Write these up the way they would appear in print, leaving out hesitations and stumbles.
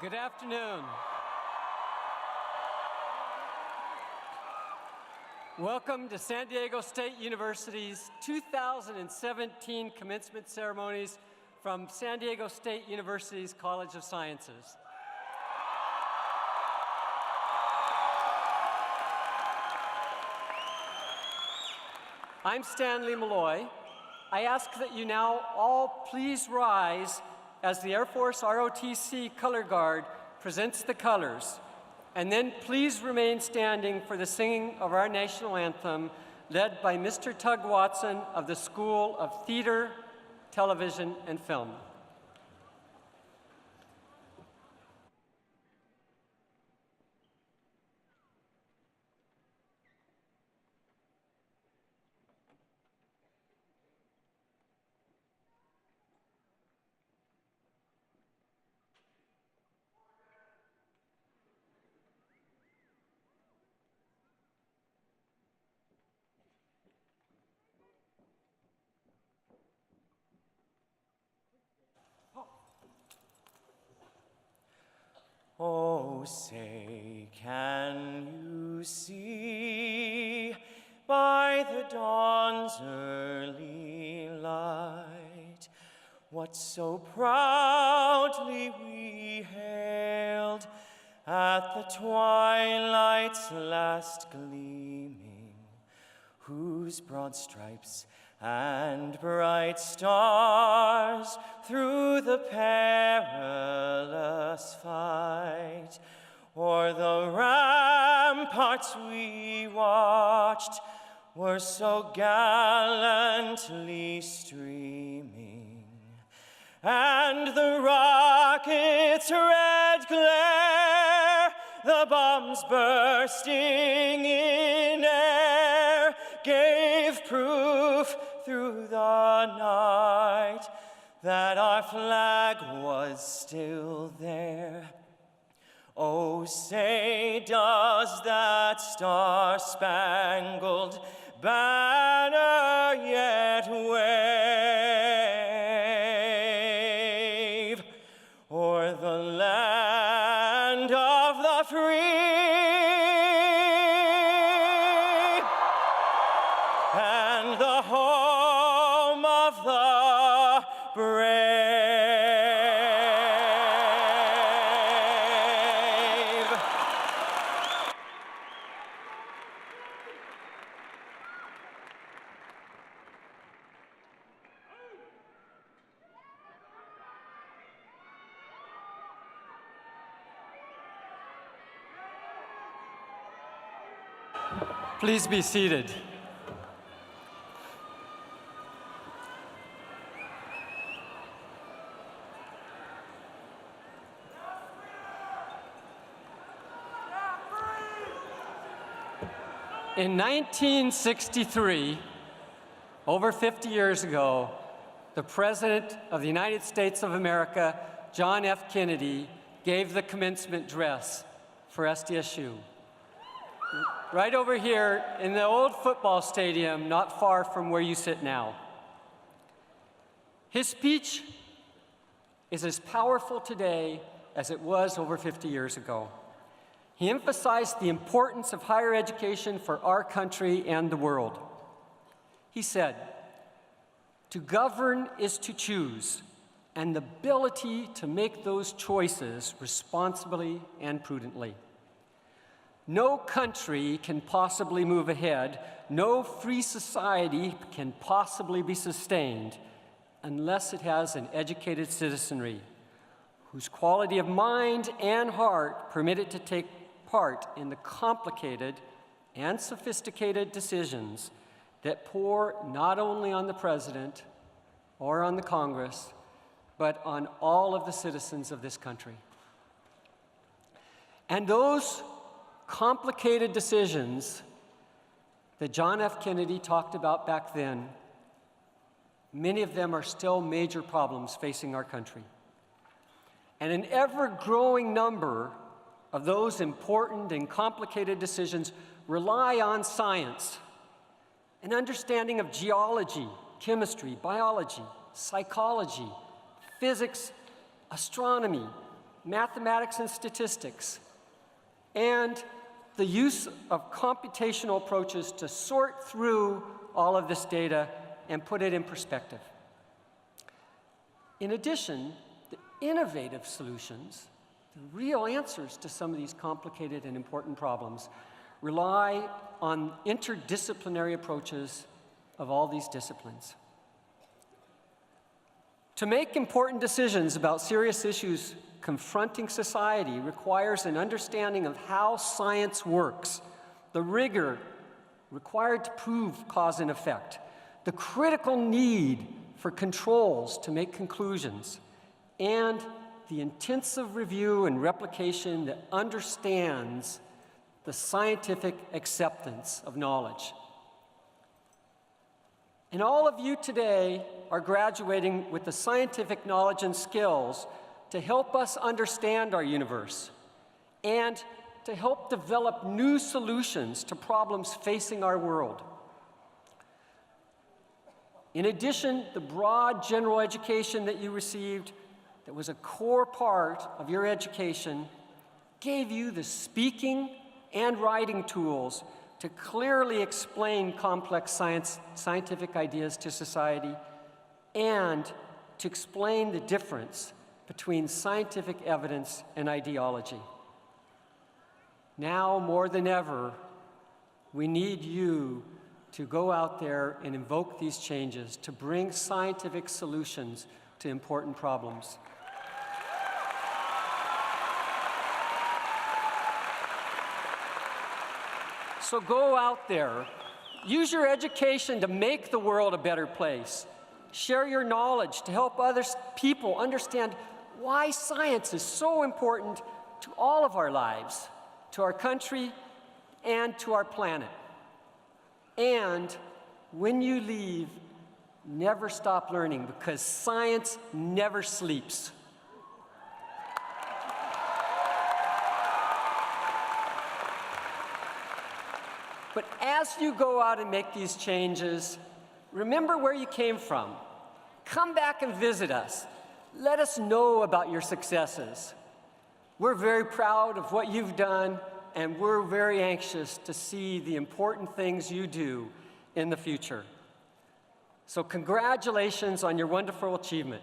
Good afternoon. Welcome to San Diego State University's 2017 commencement ceremonies from San Diego State University's College of Sciences. I'm Stanley Malloy. I ask that you now all please rise as the Air Force ROTC Color Guard presents the colors, and then please remain standing for the singing of our national anthem, led by Mr. Tug Watson of the School of Theater, Television, and Film. Oh, say, can you see by the dawn's early light what so proudly we hailed at the twilight's last gleaming, whose broad stripes and bright stars through the perilous fight o'er the ramparts we watched were so gallantly streaming, and the rocket's red glare, the bombs bursting in air, gave proof through the night that our flag was still there. Oh, say, does that star-spangled banner yet wave o'er the land of the free and the home of the brave? Please be seated. In 1963, over 50 years ago, the President of the United States of America, John F. Kennedy, gave the commencement address for SDSU. Right over here in the old football stadium, not far from where you sit now. His speech is as powerful today as it was over 50 years ago. He emphasized the importance of higher education for our country and the world. He said, "To govern is to choose, and the ability to make those choices responsibly and prudently. No country can possibly move ahead, no free society can possibly be sustained unless it has an educated citizenry whose quality of mind and heart permit it to take part in the complicated and sophisticated decisions that pour not only on the President or on the Congress, but on all of the citizens of this country." And those complicated decisions that John F. Kennedy talked about back then, many of them are still major problems facing our country. And an ever-growing number of those important and complicated decisions rely on science, an understanding of geology, chemistry, biology, psychology, physics, astronomy, mathematics and statistics, and the use of computational approaches to sort through all of this data and put it in perspective. In addition, the innovative solutions, the real answers to some of these complicated and important problems, rely on interdisciplinary approaches of all these disciplines. To make important decisions about serious issues confronting society requires an understanding of how science works, the rigor required to prove cause and effect, the critical need for controls to make conclusions, and the intensive review and replication that understands the scientific acceptance of knowledge. And all of you today are graduating with the scientific knowledge and skills to help us understand our universe and to help develop new solutions to problems facing our world. In addition, the broad general education that you received, that was a core part of your education, gave you the speaking and writing tools to clearly explain complex scientific ideas to society and to explain the difference between scientific evidence and ideology. Now, more than ever, we need you to go out there and invoke these changes to bring scientific solutions to important problems. So go out there, use your education to make the world a better place. Share your knowledge to help other people understand why science is so important to all of our lives, to our country, and to our planet. And when you leave, never stop learning, because science never sleeps. But as you go out and make these changes, remember where you came from. Come back and visit us. Let us know about your successes. We're very proud of what you've done, and we're very anxious to see the important things you do in the future. So congratulations on your wonderful achievement.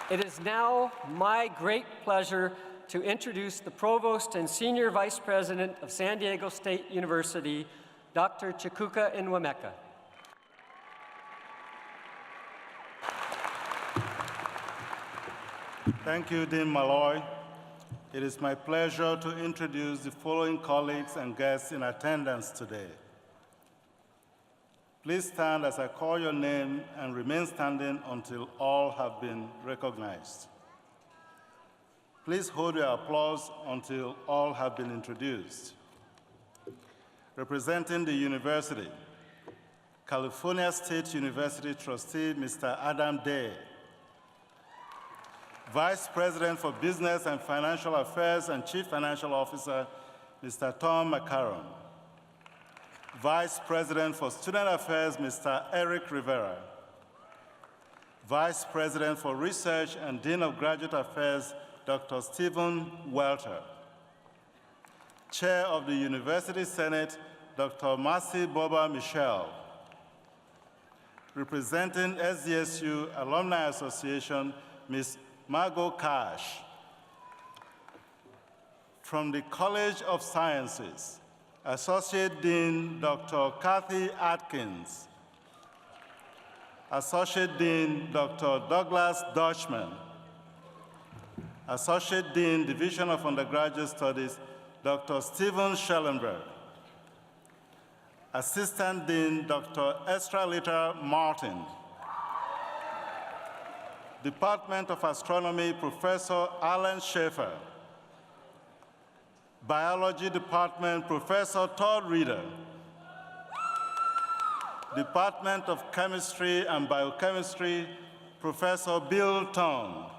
It is now my great pleasure to introduce the Provost and Senior Vice President of San Diego State University, Dr. Chukwuka Nwemeka. Thank you, Dean Malloy. It is my pleasure to introduce the following colleagues and guests in attendance today. Please stand as I call your name and remain standing until all have been recognized. Please hold your applause until all have been introduced. Representing the university, California State University Trustee, Mr. Adam Day. Vice President for Business and Financial Affairs and Chief Financial Officer, Mr. Tom McCarron. Vice President for Student Affairs, Mr. Eric Rivera. Vice President for Research and Dean of Graduate Affairs, Dr. Stephen Welter. Chair of the University Senate, Dr. Marcy Boba Michelle. Representing SDSU Alumni Association, Ms. Margot Cash. From the College of Sciences, Associate Dean Dr. Kathy Atkins. Associate Dean Dr. Douglas Dutchman. Associate Dean, Division of Undergraduate Studies, Dr. Stephen Schellenberg. Assistant Dean Dr. Estralita Martin. Department of Astronomy, Professor Alan Schaefer. Biology Department, Professor Todd Reeder. Department of Chemistry and Biochemistry, Professor Bill Tong.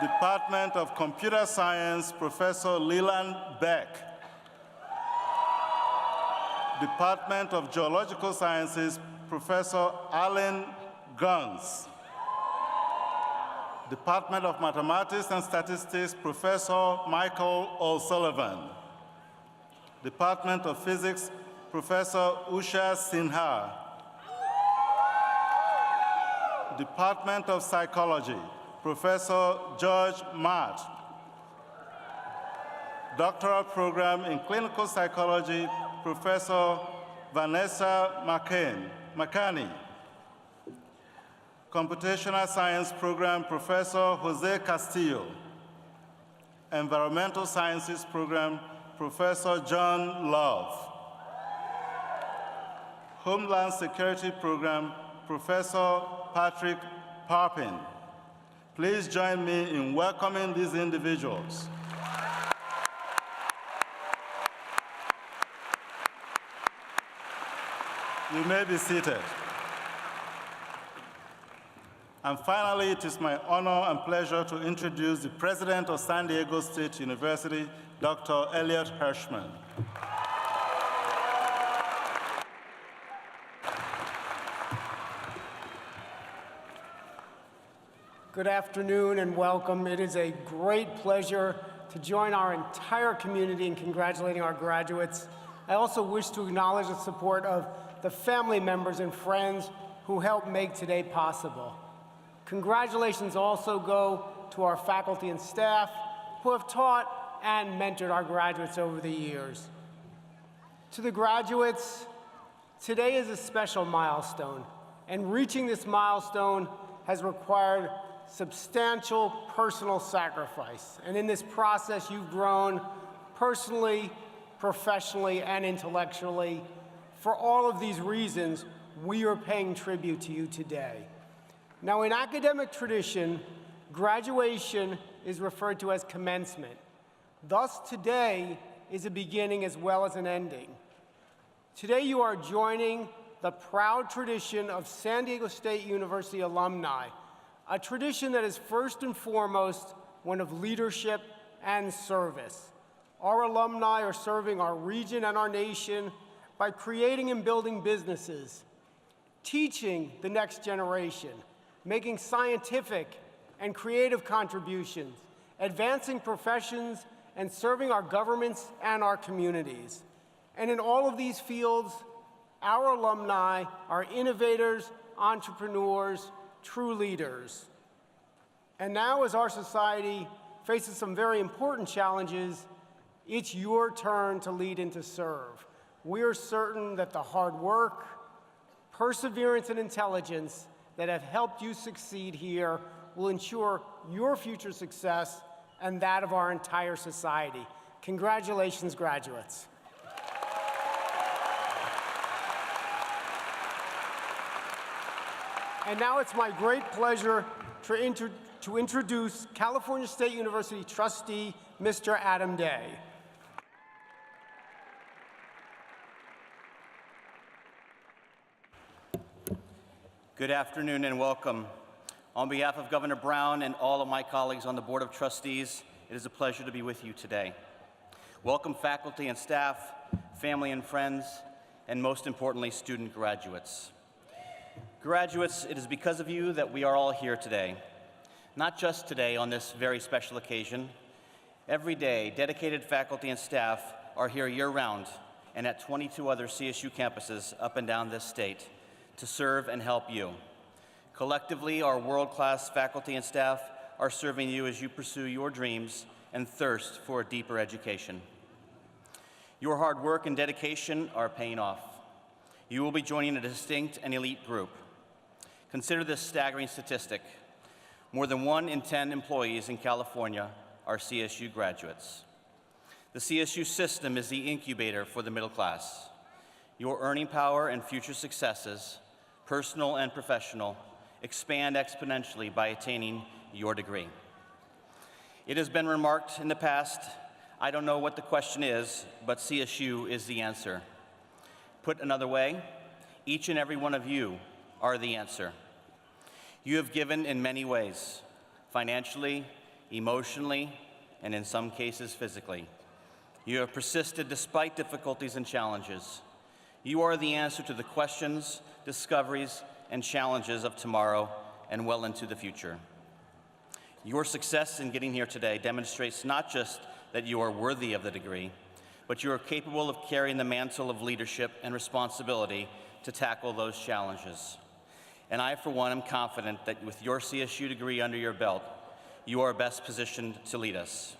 Department of Computer Science, Professor Leland Beck. Department of Geological Sciences, Professor Alan Guns. Department of Mathematics and Statistics, Professor Michael O'Sullivan. Department of Physics, Professor Usha Sinha. Department of Psychology, Professor George Matt. Doctoral Program in Clinical Psychology, Professor Vanessa McCanny. Computational Science Program, Professor Jose Castillo. Environmental Sciences Program, Professor John Love. Homeland Security Program, Professor Patrick Parpin. Please join me in welcoming these individuals. You may be seated. And finally, it is my honor and pleasure to introduce the President of San Diego State University, Dr. Elliot Hirschman. Good afternoon and welcome. It is a great pleasure to join our entire community in congratulating our graduates. I also wish to acknowledge the support of the family members and friends who helped make today possible. Congratulations also go to our faculty and staff who have taught and mentored our graduates over the years. To the graduates, today is a special milestone, and reaching this milestone has required substantial personal sacrifice. And in this process, you've grown personally, professionally, and intellectually. For all of these reasons, we are paying tribute to you today. Now, in academic tradition, graduation is referred to as commencement. Thus, today is a beginning as well as an ending. Today, you are joining the proud tradition of San Diego State University alumni, a tradition that is first and foremost one of leadership and service. Our alumni are serving our region and our nation by creating and building businesses, teaching the next generation, making scientific and creative contributions, advancing professions, and serving our governments and our communities. And in all of these fields, our alumni are innovators, entrepreneurs, true leaders. And now, as our society faces some very important challenges, it's your turn to lead and to serve. We are certain that the hard work, perseverance, and intelligence that have helped you succeed here will ensure your future success and that of our entire society. Congratulations, graduates. And now it's my great pleasure to introduce California State University trustee, Mr. Adam Day. Good afternoon and welcome. On behalf of Governor Brown and all of my colleagues on the Board of Trustees, it is a pleasure to be with you today. Welcome faculty and staff, family and friends, and most importantly, student graduates. Graduates, it is because of you that we are all here today. Not just today on this very special occasion. Every day, dedicated faculty and staff are here year-round and at 22 other CSU campuses up and down this state to serve and help you. Collectively, our world-class faculty and staff are serving you as you pursue your dreams and thirst for a deeper education. Your hard work and dedication are paying off. You will be joining a distinct and elite group. Consider this staggering statistic. More than 1 in 10 employees in California are CSU graduates. The CSU system is the incubator for the middle class. Your earning power and future successes, personal and professional, expand exponentially by attaining your degree. It has been remarked in the past, I don't know what the question is, but CSU is the answer. Put another way, each and every one of you are the answer. You have given in many ways, financially, emotionally, and in some cases physically. You have persisted despite difficulties and challenges. You are the answer to the questions, discoveries, and challenges of tomorrow and well into the future. Your success in getting here today demonstrates not just that you are worthy of the degree, but you are capable of carrying the mantle of leadership and responsibility to tackle those challenges. And I, for one, am confident that with your CSU degree under your belt, you are best positioned to lead us.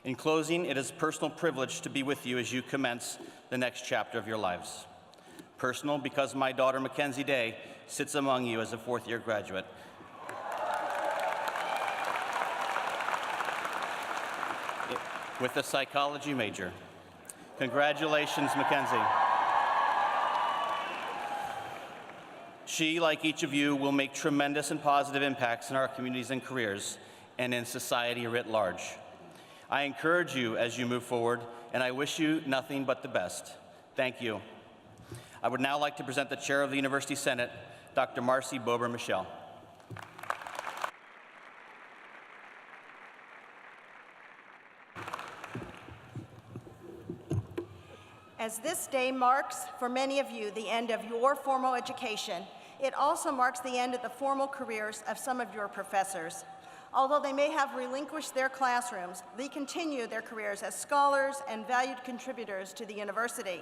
In closing, it is a personal privilege to be with you as you commence the next chapter of your lives. Personal because my daughter, Mackenzie Day, sits among you as a fourth-year graduate. With a psychology major. Congratulations, Mackenzie. She, like each of you, will make tremendous and positive impacts in our communities and careers, and in society writ large. I encourage you as you move forward, and I wish you nothing but the best. Thank you. I would now like to present the Chair of the University Senate, Dr. Marcy Bober-Michel. As this day marks, for many of you, the end of your formal education, it also marks the end of the formal careers of some of your professors. Although they may have relinquished their classrooms, they continue their careers as scholars and valued contributors to the university.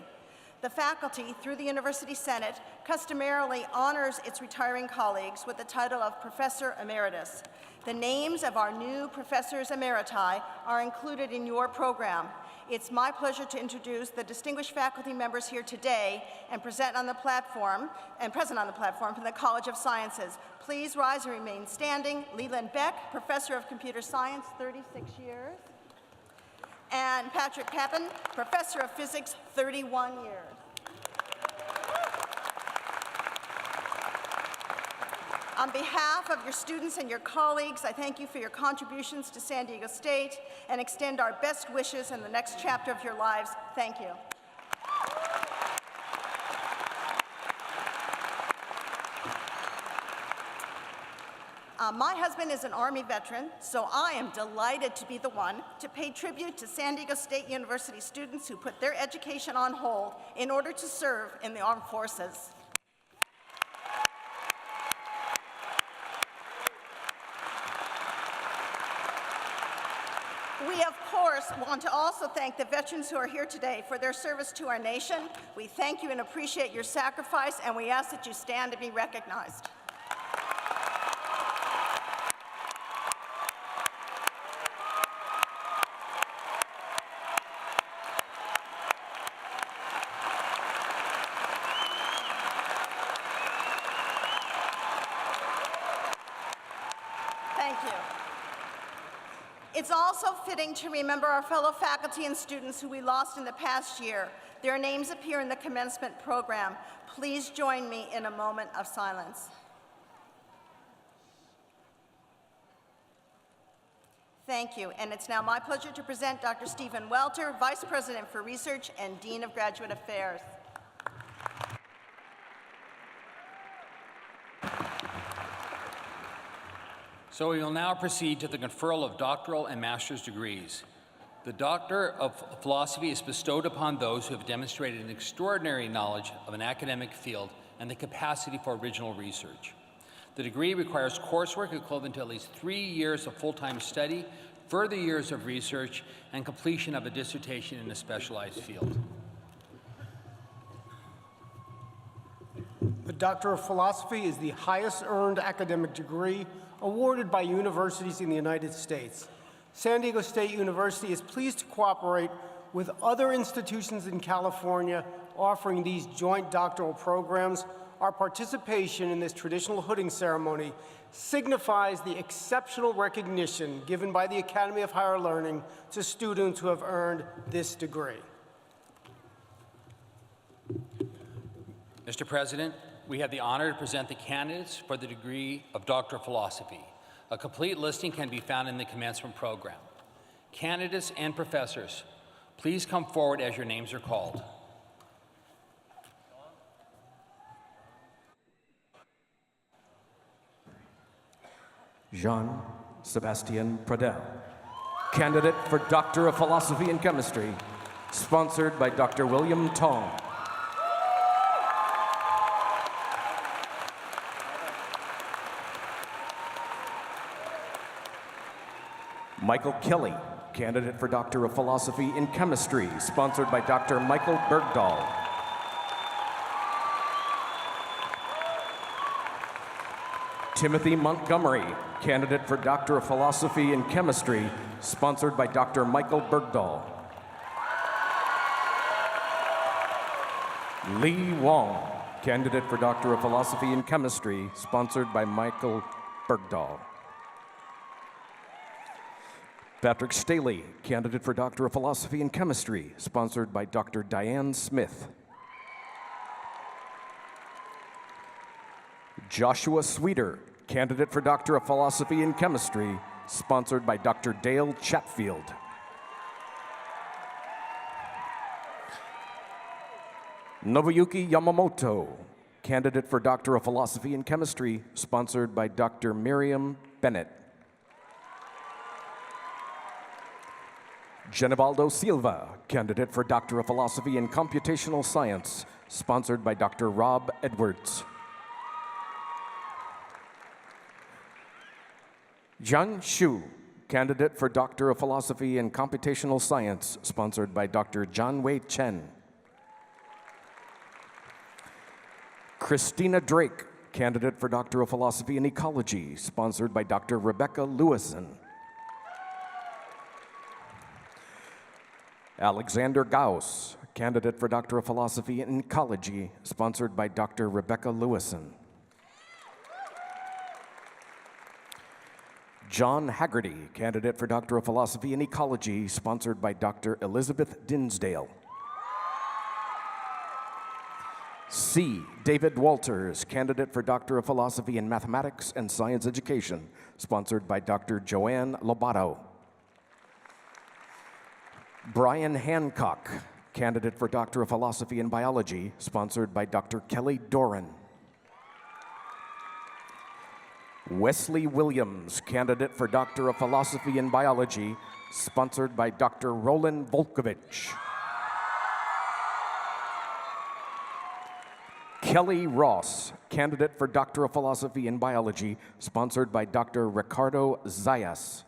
The faculty, through the University Senate, customarily honors its retiring colleagues with the title of Professor Emeritus. The names of our new Professors Emeriti are included in your program. It's my pleasure to introduce the distinguished faculty members here today and present on the platform from the College of Sciences. Please rise and remain standing. Leland Beck, Professor of Computer Science, 36 years. And Patrick Papin, Professor of Physics, 31 years. On behalf of your students and your colleagues, I thank you for your contributions to San Diego State and extend our best wishes in the next chapter of your lives. Thank you. My husband is an Army veteran, so I am delighted to be the one to pay tribute to San Diego State University students who put their education on hold in order to serve in the armed forces. We, of course, want to also thank the veterans who are here today for their service to our nation. We thank you and appreciate your sacrifice, and we ask that you stand to be recognized. Thank you. It's also fitting to remember our fellow faculty and students who we lost in the past year. Their names appear in the commencement program. Please join me in a moment of silence. Thank you, and it's now my pleasure to present Dr. Stephen Welter, Vice President for Research and Dean of Graduate Affairs. So we will now proceed to the conferral of doctoral and master's degrees. The Doctor of Philosophy is bestowed upon those who have demonstrated an extraordinary knowledge of an academic field and the capacity for original research. The degree requires coursework equivalent to at least 3 years of full-time study, further years of research, and completion of a dissertation in a specialized field. The Doctor of Philosophy is the highest earned academic degree awarded by universities in the United States. San Diego State University is pleased to cooperate with other institutions in California offering these joint doctoral programs. Our participation in this traditional hooding ceremony signifies the exceptional recognition given by the Academy of Higher Learning to students who have earned this degree. Mr. President, we have the honor to present the candidates for the degree of Doctor of Philosophy. A complete listing can be found in the commencement program. Candidates and professors, please come forward as your names are called. Jean-Sebastien Pradel, candidate for Doctor of Philosophy in Chemistry, sponsored by Dr. William Tong. Michael Kelly, candidate for Doctor of Philosophy in Chemistry, sponsored by Dr. Michael Bergdahl. Timothy Montgomery, candidate for Doctor of Philosophy in Chemistry, sponsored by Dr. Michael Bergdahl. Lee Wong, candidate for Doctor of Philosophy in Chemistry, sponsored by Michael Bergdahl. Patrick Staley, candidate for Doctor of Philosophy in Chemistry, sponsored by Dr. Diane Smith. Joshua Sweeter, candidate for Doctor of Philosophy in Chemistry, sponsored by Dr. Dale Chatfield. Nobuyuki Yamamoto, candidate for Doctor of Philosophy in Chemistry, sponsored by Dr. Miriam Bennett. Genibaldo Silva, candidate for Doctor of Philosophy in Computational Science, sponsored by Dr. Rob Edwards. Zhang Xu, candidate for Doctor of Philosophy in Computational Science, sponsored by Dr. John Wei Chen. Christina Drake, candidate for Doctor of Philosophy in Ecology, sponsored by Dr. Rebecca Lewison. Alexander Gauss, candidate for Doctor of Philosophy in Ecology, sponsored by Dr. Rebecca Lewison. John Haggerty, candidate for Doctor of Philosophy in Ecology, sponsored by Dr. Elizabeth Dinsdale. C. David Walters, candidate for Doctor of Philosophy in Mathematics and Science Education, sponsored by Dr. Joanne Lobato. Brian Hancock, candidate for Doctor of Philosophy in Biology, sponsored by Dr. Kelly Doran. Wesley Williams, candidate for Doctor of Philosophy in Biology, sponsored by Dr. Roland Volkovich. Kelly Ross, candidate for Doctor of Philosophy in Biology, sponsored by Dr. Ricardo Zayas.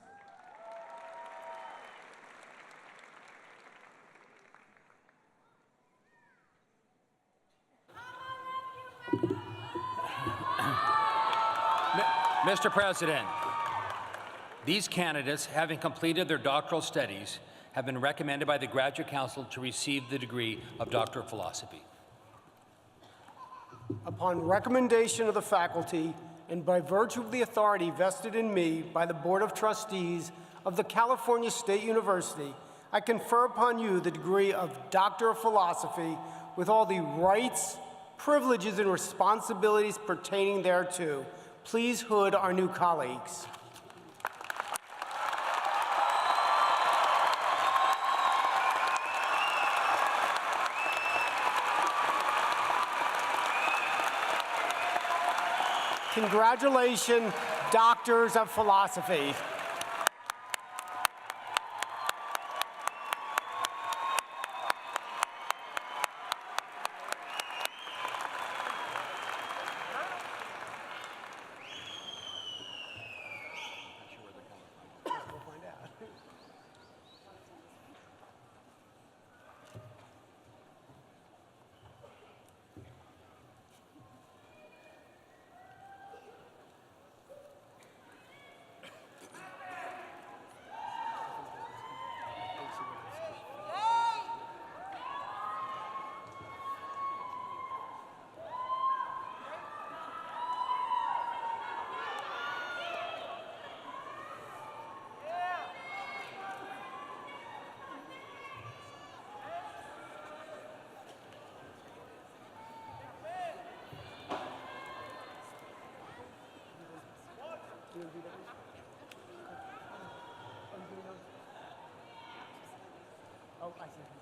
Mr. President, these candidates, having completed their doctoral studies, have been recommended by the Graduate Council to receive the degree of Doctor of Philosophy. Upon recommendation of the faculty and by virtue of the authority vested in me by the Board of Trustees of the California State University, I confer upon you the degree of Doctor of Philosophy with all the rights, privileges, and responsibilities pertaining thereto. Please hood our new colleagues. Congratulations, Doctors of Philosophy. Oh, I see.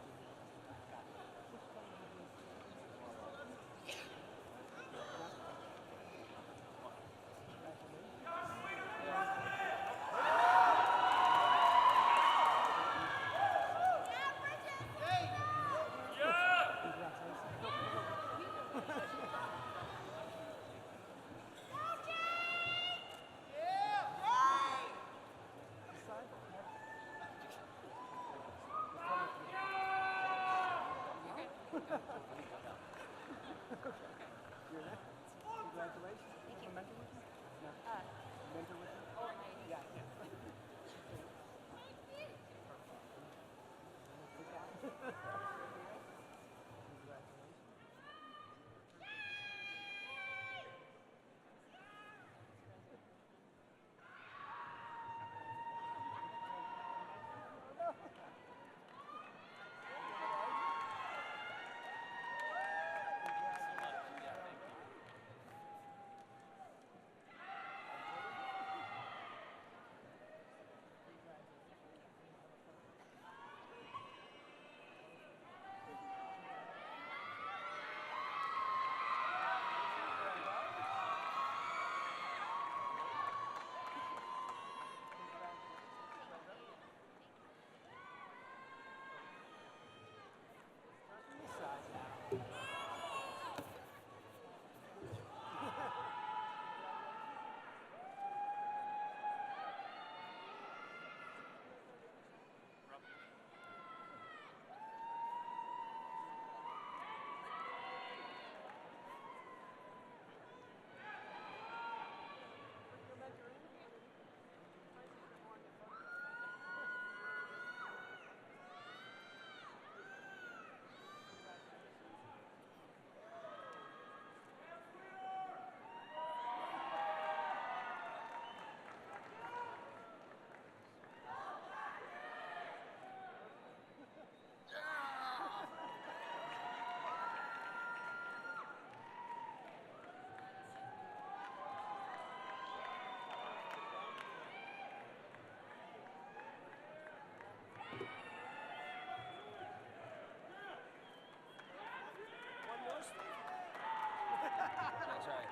That's right.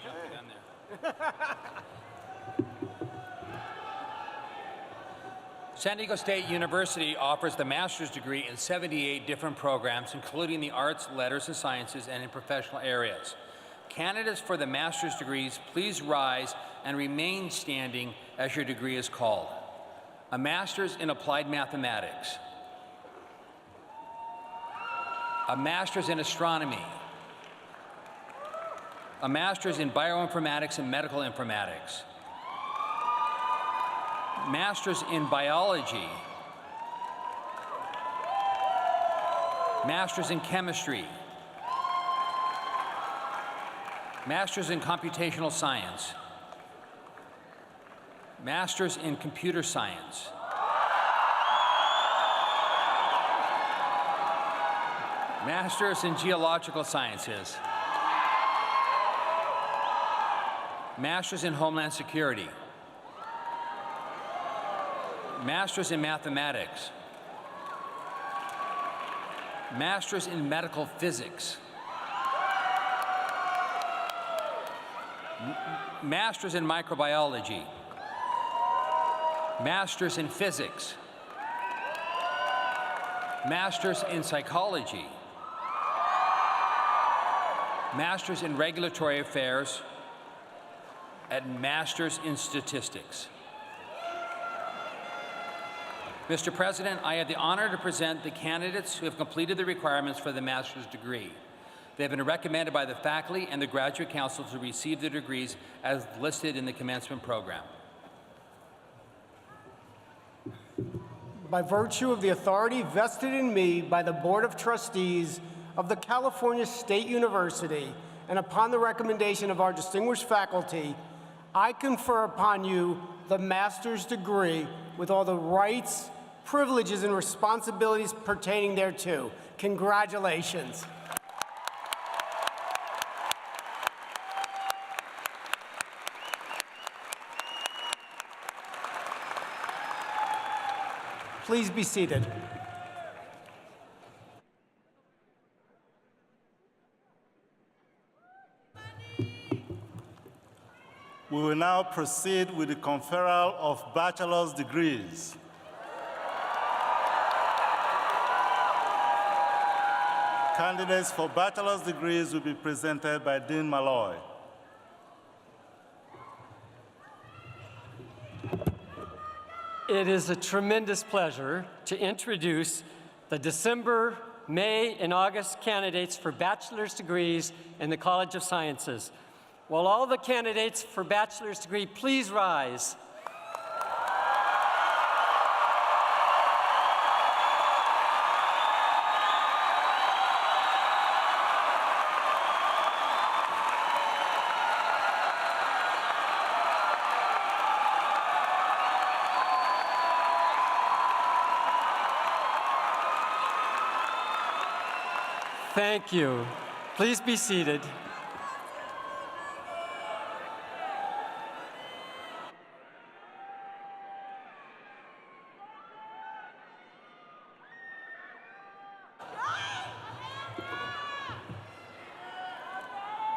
Jumping on there. San Diego State University offers the master's degree in 78 different programs, including the arts, letters, and sciences, and in professional areas. Candidates for the master's degrees, please rise and remain standing as your degree is called. A master's in applied mathematics, a master's in astronomy, a master's in bioinformatics and medical informatics, master's in biology, master's in chemistry, master's in computational science, master's in computer science, master's in geological sciences, master's in homeland security, master's in mathematics, master's in medical physics, master's in microbiology, master's in physics, master's in psychology, master's in regulatory affairs, and master's in statistics. Mr. President, I have the honor to present the candidates who have completed the requirements for the master's degree. They have been recommended by the faculty and the graduate council to receive their degrees as listed in the commencement program. By virtue of the authority vested in me by the Board of Trustees of the California State University, and upon the recommendation of our distinguished faculty, I confer upon you the master's degree with all the rights, privileges, and responsibilities pertaining thereto. Congratulations. Please be seated. We will now proceed with the conferral of bachelor's degrees. Candidates for bachelor's degrees will be presented by Dean Malloy. It is a tremendous pleasure to introduce the December, May, and August candidates for bachelor's degrees in the College of Sciences. Will all the candidates for bachelor's degree please rise? Thank you. Please be seated.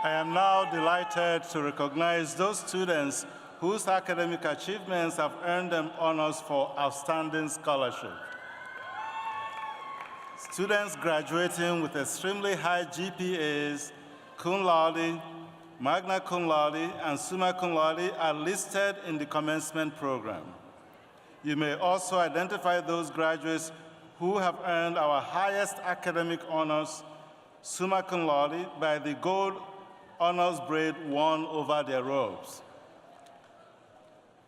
I am now delighted to recognize those students whose academic achievements have earned them honors for outstanding scholarship. Students graduating with extremely high GPAs, cum laude, magna cum laude, and summa cum laude are listed in the commencement program. You may also identify those graduates who have earned our highest academic honors, summa cum laude, by the gold honors braid worn over their robes.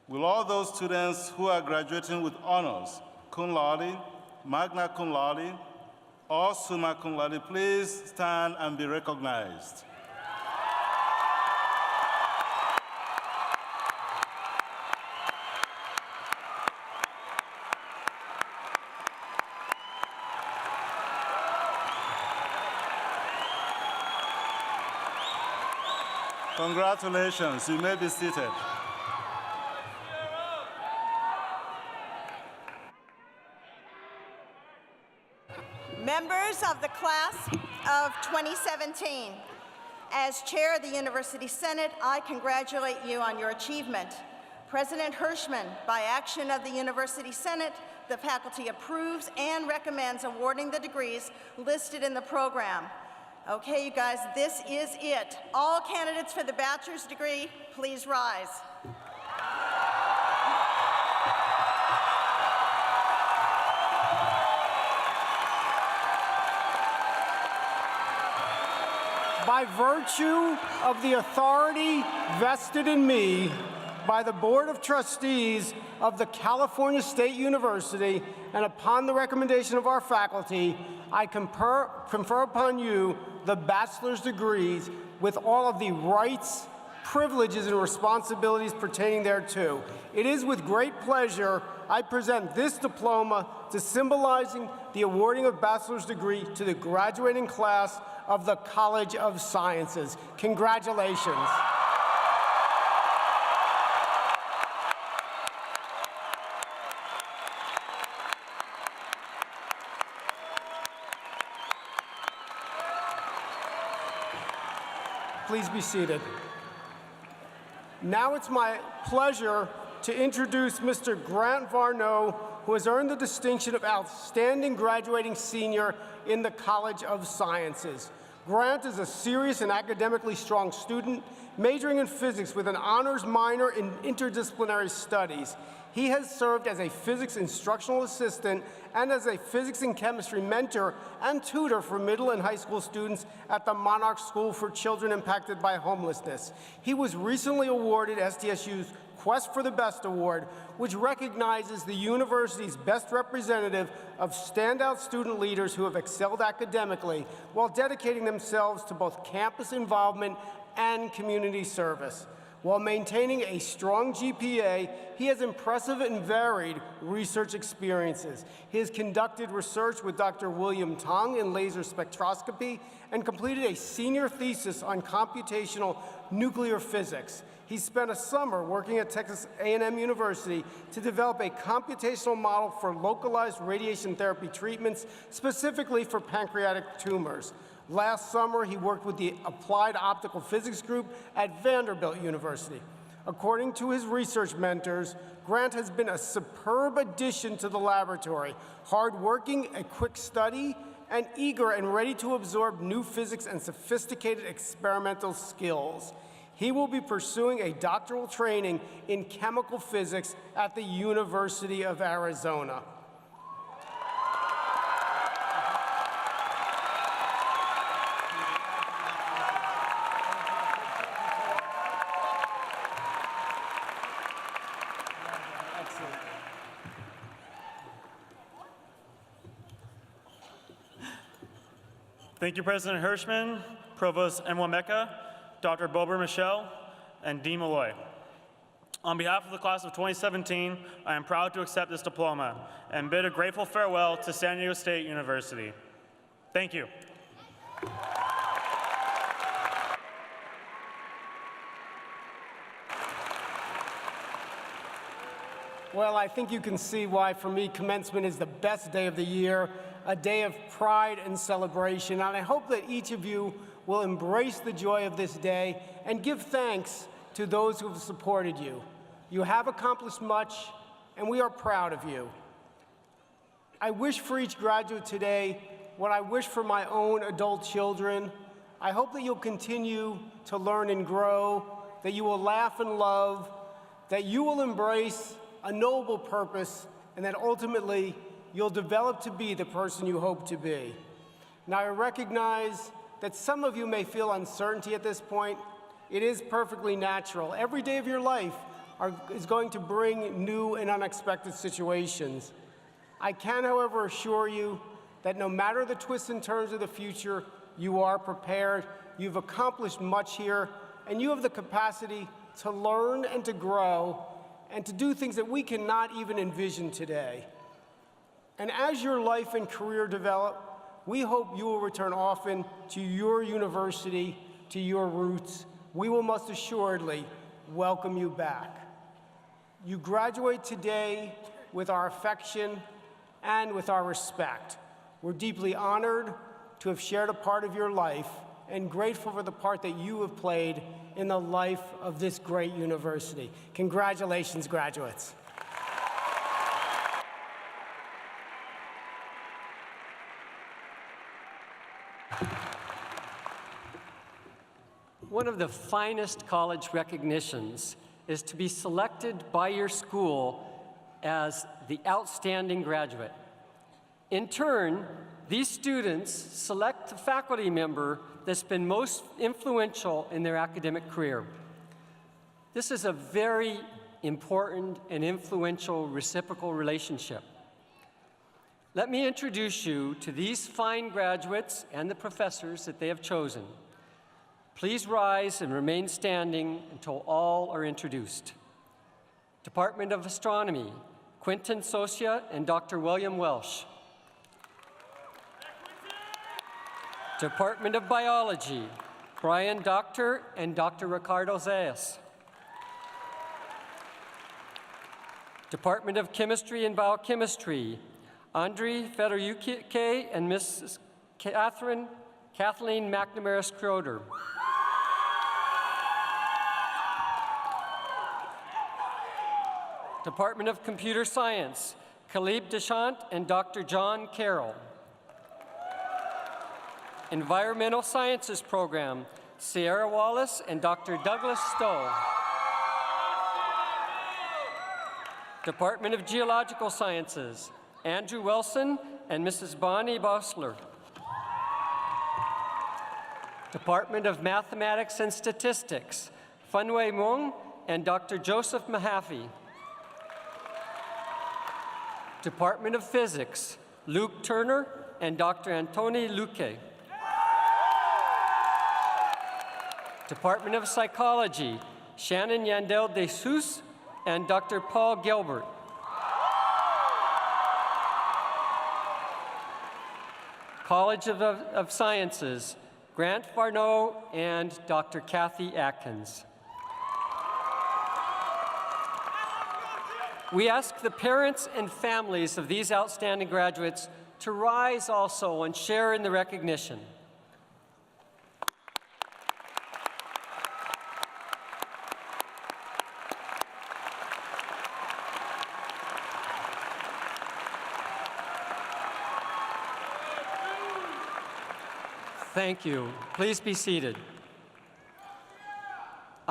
Will all those students who are graduating with honors, cum laude, magna cum laude, or summa cum laude, please stand and be recognized. Congratulations, you may be seated. Members of the class of 2017, as chair of the University Senate, I congratulate you on your achievement. President Hirschman, by action of the University Senate, the faculty approves and recommends awarding the degrees listed in the program. Okay, you guys, this is it. All candidates for the bachelor's degree, please rise. By virtue of the authority vested in me by the Board of Trustees of the California State University, and upon the recommendation of our faculty, I confer upon you the bachelor's degrees with all of the rights, privileges, and responsibilities pertaining thereto. It is with great pleasure I present this diploma to symbolizing the awarding of bachelor's degree to the graduating class of the College of Sciences. Congratulations. Please be seated. Now it's my pleasure to introduce Mr. Grant Varno, who has earned the distinction of Outstanding Graduating Senior in the College of Sciences. Grant is a serious and academically strong student, majoring in physics with an honors minor in interdisciplinary studies. He has served as a physics instructional assistant and as a physics and chemistry mentor and tutor for middle and high school students at the Monarch School for Children Impacted by Homelessness. He was recently awarded SDSU's Quest for the Best Award, which recognizes the university's best representative of standout student leaders who have excelled academically while dedicating themselves to both campus involvement and community service. While maintaining a strong GPA, he has impressive and varied research experiences. He has conducted research with Dr. William Tong in laser spectroscopy and completed a senior thesis on computational nuclear physics. He spent a summer working at Texas A&M University to develop a computational model for localized radiation therapy treatments, specifically for pancreatic tumors. Last summer, he worked with the Applied Optical Physics Group at Vanderbilt University. According to his research mentors, Grant has been a superb addition to the laboratory, hardworking, a quick study, and eager and ready to absorb new physics and sophisticated experimental skills. He will be pursuing a doctoral training in chemical physics at the University of Arizona. Thank you, President Hirschman, Provost Enwameka, Dr. Bober Michelle, and Dean Malloy. On behalf of the class of 2017, I am proud to accept this diploma and bid a grateful farewell to San Diego State University. Thank you. Well, I think you can see why, for me, commencement is the best day of the year, a day of pride and celebration. And I hope that each of you will embrace the joy of this day and give thanks to those who have supported you. You have accomplished much, and we are proud of you. I wish for each graduate today what I wish for my own adult children. I hope that you'll continue to learn and grow, that you will laugh and love, that you will embrace a noble purpose, and that ultimately you'll develop to be the person you hope to be. Now, I recognize that some of you may feel uncertainty at this point. It is perfectly natural. Every day of your life is going to bring new and unexpected situations. I can, however, assure you that no matter the twists and turns of the future, you are prepared, you've accomplished much here, and you have the capacity to learn and to grow and to do things that we cannot even envision today. And as your life and career develop, we hope you will return often to your university, to your roots. We will most assuredly welcome you back. You graduate today with our affection and with our respect. We're deeply honored to have shared a part of your life and grateful for the part that you have played in the life of this great university. Congratulations, graduates. One of the finest college recognitions is to be selected by your school as the outstanding graduate. In turn, these students select the faculty member that's been most influential in their academic career. This is a very important and influential reciprocal relationship. Let me introduce you to these fine graduates and the professors that they have chosen. Please rise and remain standing until all are introduced. Department of Astronomy, Quentin Socia and Dr. William Welsh. Department of Biology, Brian Doctor and Dr. Ricardo Zayas. Department of Chemistry and Biochemistry, Andrei Fedoryuke and Mrs. Kathleen McNamara Schroeder. Department of Computer Science, Khalib Deschamps and Dr. John Carroll. Environmental Sciences Program, Sierra Wallace and Dr. Douglas Stowe. Department of Geological Sciences, Andrew Wilson and Mrs. Bonnie Bossler. Department of Mathematics and Statistics, Funwei Mung and Dr. Joseph Mahaffey. Department of Physics, Luke Turner and Dr. Antoni Luque. Department of Psychology, Shannon Yandel de Sous and Dr. Paul Gilbert. College of Sciences, Grant Farneau and Dr. Kathy Atkins. We ask the parents and families of these outstanding graduates to rise also and share in the recognition. Thank you. Please be seated.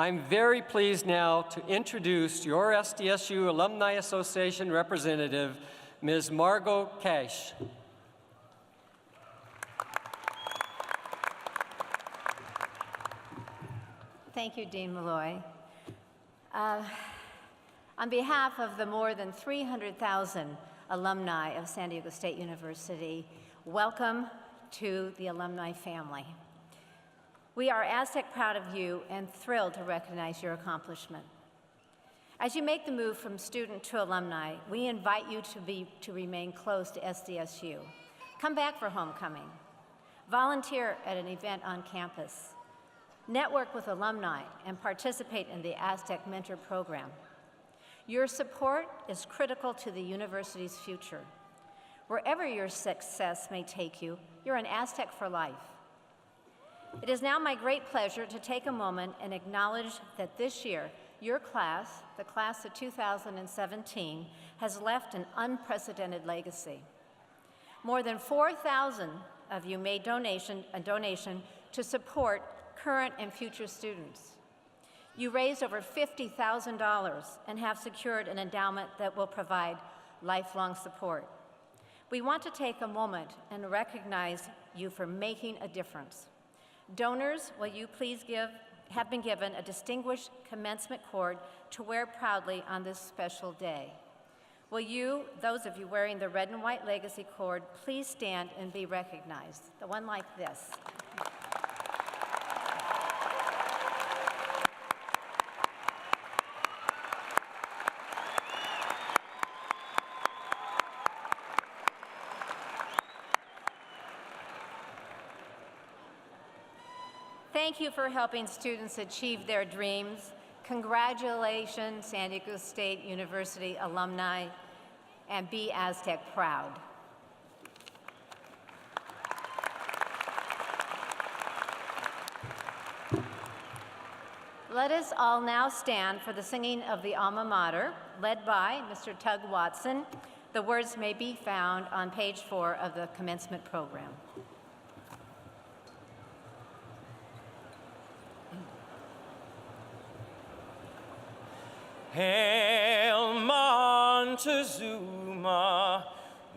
I'm very pleased now to introduce your SDSU Alumni Association representative, Ms. Margot Cash. Thank you, Dean Malloy. On behalf of the more than 300,000 alumni of San Diego State University, welcome to the alumni family. We are Aztec proud of you and thrilled to recognize your accomplishment. As you make the move from student to alumni, we invite you to remain close to SDSU. Come back for homecoming. Volunteer at an event on campus. Network with alumni and participate in the Aztec Mentor Program. Your support is critical to the university's future. Wherever your success may take you, you're an Aztec for life. It is now my great pleasure to take a moment and acknowledge that this year, your class, the class of 2017, has left an unprecedented legacy. More than 4,000 of you made a donation to support current and future students. You raised over $50,000 and have secured an endowment that will provide lifelong support. We want to take a moment and recognize you for making a difference. Donors, will you please have been given a distinguished commencement cord to wear proudly on this special day. Will you, those of you wearing the red and white legacy cord, please stand and be recognized? The one like this. Thank you for helping students achieve their dreams. Congratulations, San Diego State University alumni, and be Aztec proud. Let us all now stand for the singing of the alma mater, led by Mr. Tug Watson. The words may be found on page 4 of the commencement program. Hail Montezuma,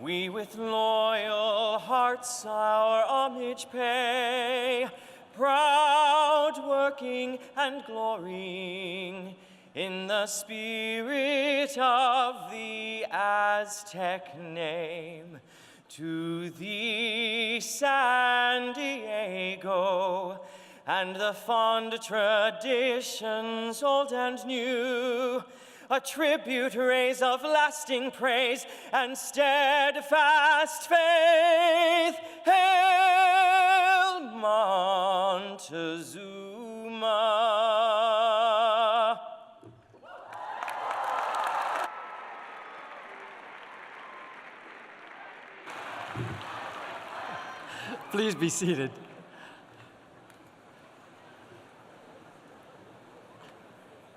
we with loyal hearts our homage pay, proud working and glorying in the spirit of the Aztec name. To thee, San Diego, and the fond traditions old and new, a tribute raise of lasting praise and steadfast faith. Hail Montezuma. Please be seated.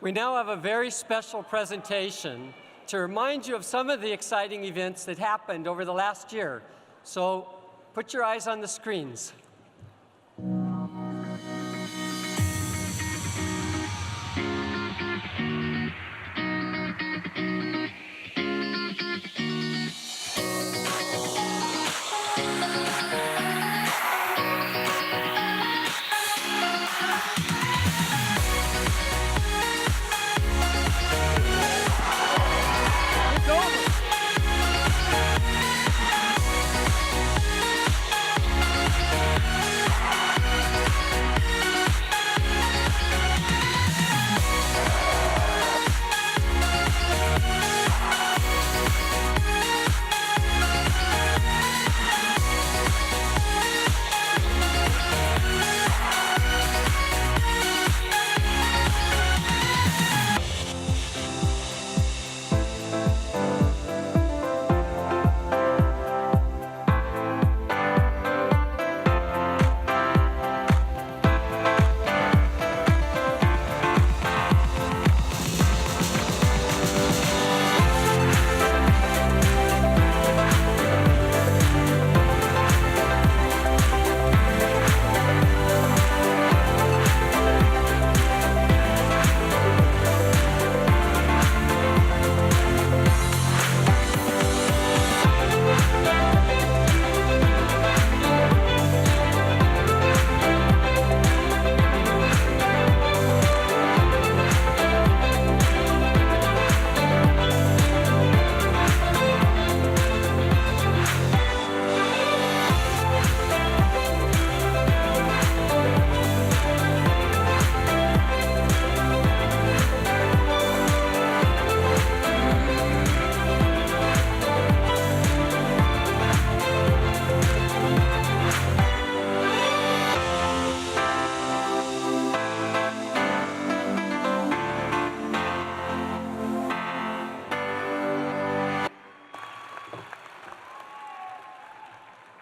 We now have a very special presentation to remind you of some of the exciting events that happened over the last year. So put your eyes on the screens.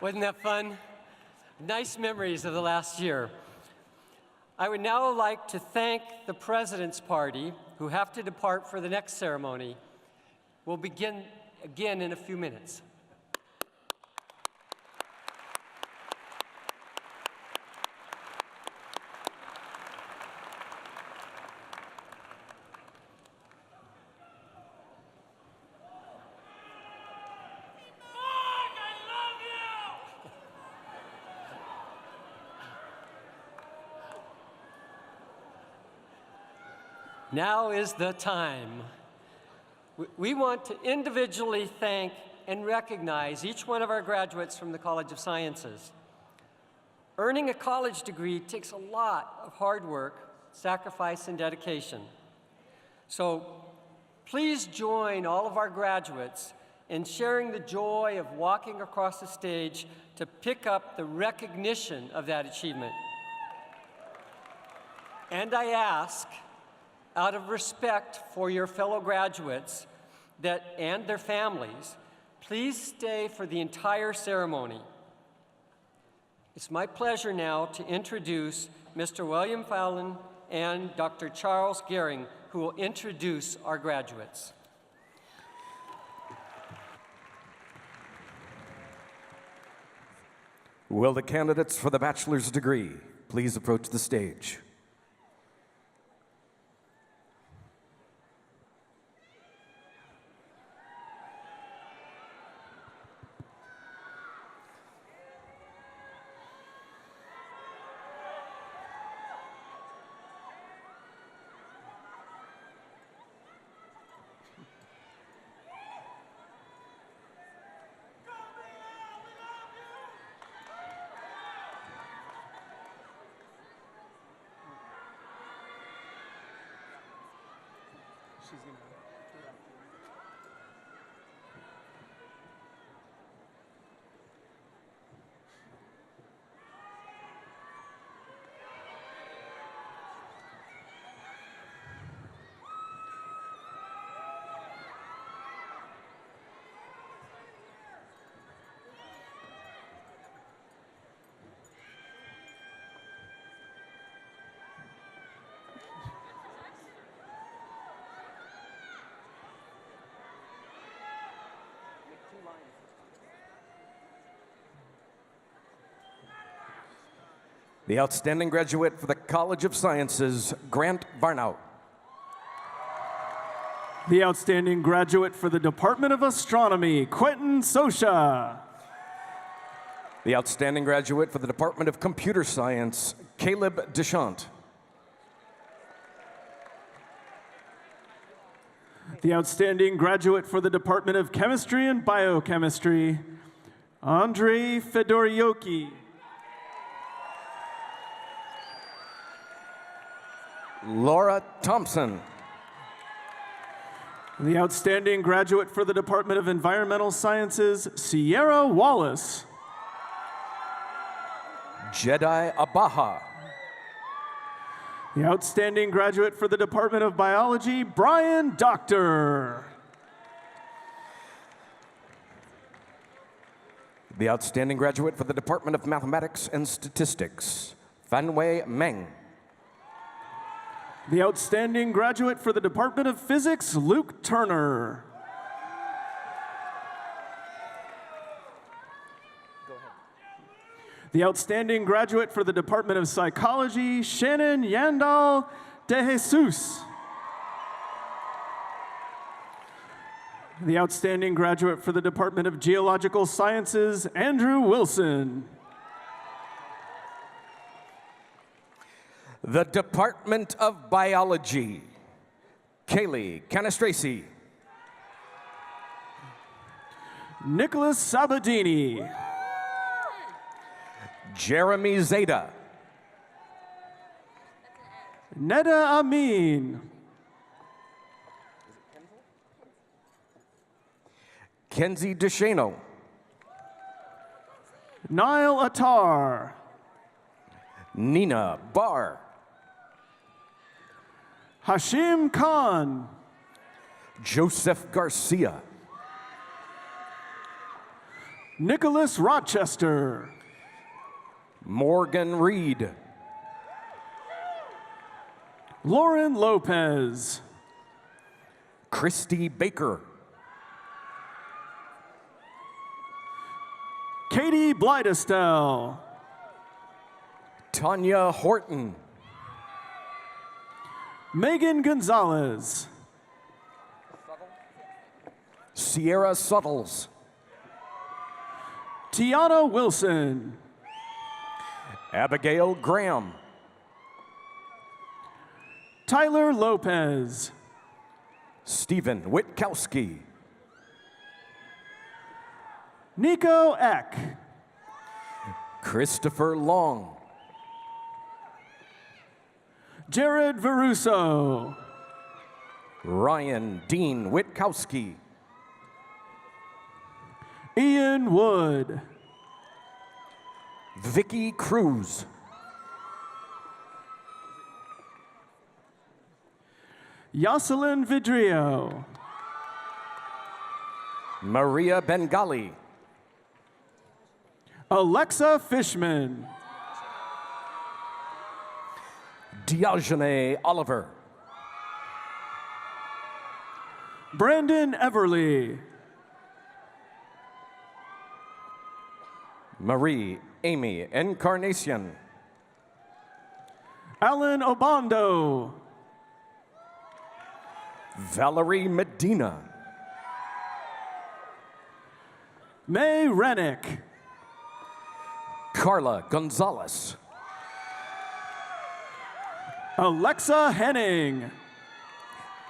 Wasn't that fun? Nice memories of the last year. I would now like to thank the President's Party, who have to depart for the next ceremony. We'll begin again in a few minutes. Now is the time. We want to individually thank and recognize each one of our graduates from the College of Sciences. Earning a college degree takes a lot of hard work, sacrifice, and dedication. So please join all of our graduates in sharing the joy of walking across the stage to pick up the recognition of that achievement. And I ask, out of respect for your fellow graduates and their families, please stay for the entire ceremony. It's my pleasure now to introduce Mr. William Fallon and Dr. Charles Gehring, who will introduce our graduates. Will the candidates for the bachelor's degree please approach the stage? The outstanding graduate for the College of Sciences, Grant Varnow. The outstanding graduate for the Department of Astronomy, Quentin Sosha. The outstanding graduate for the Department of Computer Science, Caleb Deschamps. The outstanding graduate for the Department of Chemistry and Biochemistry, Andrei Fedorioki. Laura Thompson. The outstanding graduate for the Department of Environmental Sciences, Sierra Wallace. Jedi Abaha. The outstanding graduate for the Department of Biology, Brian Doctor. The outstanding graduate for the Department of Mathematics and Statistics, Fanwei Meng. The outstanding graduate for the Department of Physics, Luke Turner. The outstanding graduate for the Department of Psychology, Shannon Yandal de Jesus. The outstanding graduate for the Department of Geological Sciences, Andrew Wilson. The Department of Biology, Kaylee Canastracey. Nicholas Sabadini. Jeremy Zeta. Neda Amin. Kenzie DeShano. Niall Attar. Nina Barr. Hashim Khan. Joseph Garcia. Nicholas Rochester. Morgan Reed. Lauren Lopez. Christy Baker. Katie Blydestell. Tanya Horton. Megan Gonzalez. Sierra Suttles. Tiana Wilson. Abigail Graham. Tyler Lopez. Stephen Witkowski. Nico Eck. Christopher Long. Jared Veruso. Ryan Dean Witkowski. Ian Wood. Vicky Cruz. Yoselin Vidrio. Maria Bengali. Alexa Fishman. Diogene Oliver. Brandon Everly. Marie Amy Encarnacion. Alan Obando. Valerie Medina. May Rennick. Carla Gonzalez. Alexa Henning.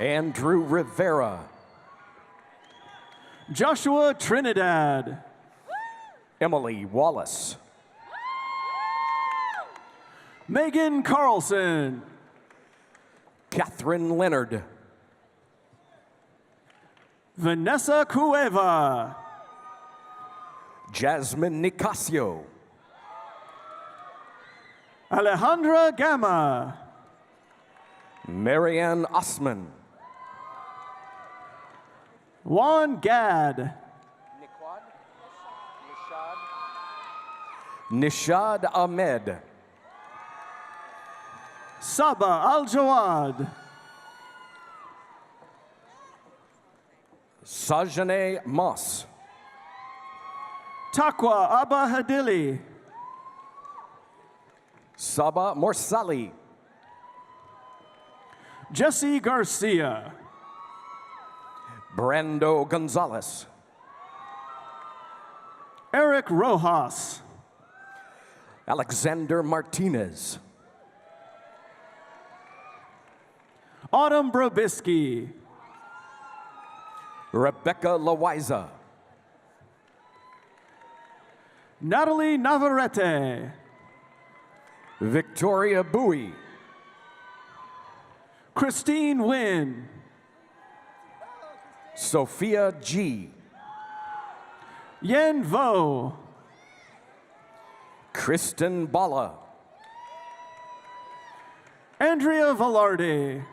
Andrew Rivera. Joshua Trinidad. Emily Wallace. Megan Carlson. Catherine Leonard. Vanessa Cueva. Jasmine Nicasio. Alejandra Gama. Marianne Osman. Juan Gad. Nishad Ahmed. Saba Al-Jawad. Sajane Moss. Takwa Abba Hadili. Saba Morsali. Jesse Garcia. Brando Gonzalez. Eric Rojas. Alexander Martinez. Autumn Brobisky. Rebecca Loiza. Natalie Navarrete. Victoria Bowie. Christine Wynn. Sophia G. Yen Vo. Kristen Bala. Andrea Velarde.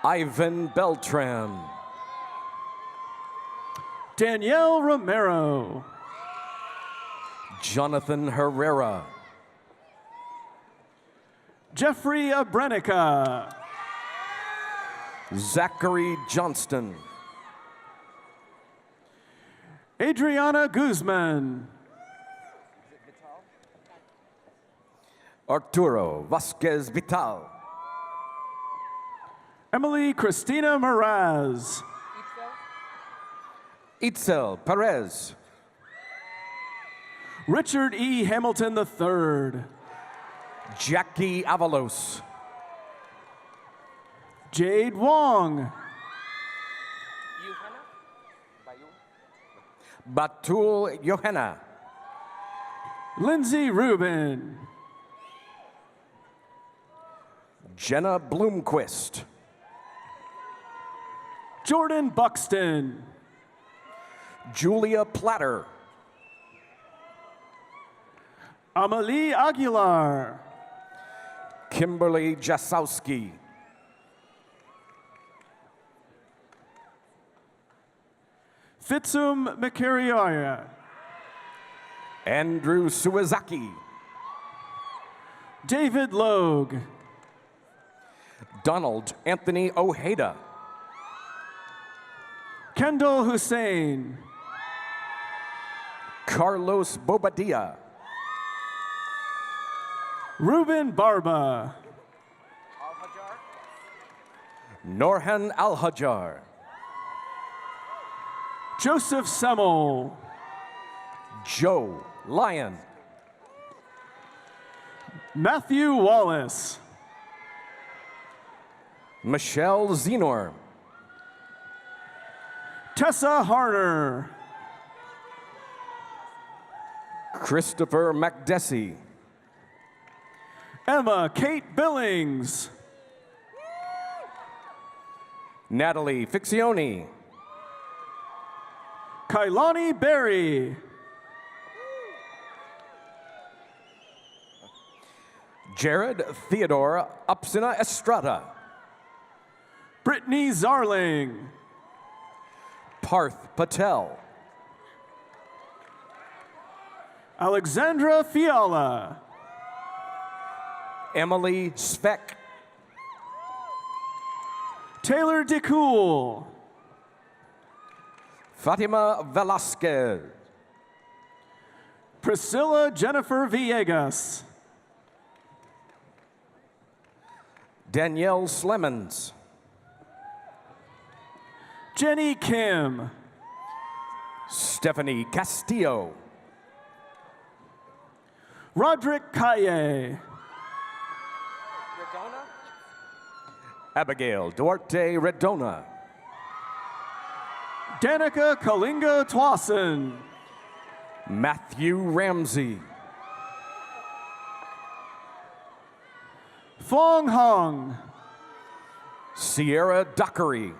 Ivan Beltran. Danielle Romero. Jonathan Herrera. Jeffrey Abrenica. Zachary Johnston. Adriana Guzman. Arturo Vasquez Vital. Emily Christina Meraz. Itzel Perez. Richard E. Hamilton III. Jackie Avalos. Jade Wong. Batul Johanna. Lindsay Rubin. Jenna Bloomquist. Jordan Buxton. Julia Platter. Amalie Aguilar. Kimberly Jasowski. Fitsum Mikirioya. Andrew Suwazaki. David Logue. Donald Anthony Ojeda. Kendall Hussein. Carlos Bobadilla. Ruben Barba. Norhan Al-Hajar. Joseph Semmel. Joe Lyon. Matthew Wallace. Michelle Zenor. Tessa Harner. Christopher McDessie. Emma Kate Billings. Natalie Fixioni. Kailani Berry. Jared Theodore Upsina Estrada. Brittany Zarling. Parth Patel. Alexandra Fiala. Emily Speck. Taylor DeCool. Fatima Velasquez. Priscilla Jennifer Villegas. Danielle Slemons. Jenny Kim. Stephanie Castillo. Roderick Calle. Abigail Duarte Redona. Danica Kalinga Twassen. Matthew Ramsey. Fong Hong. Sierra Dockery.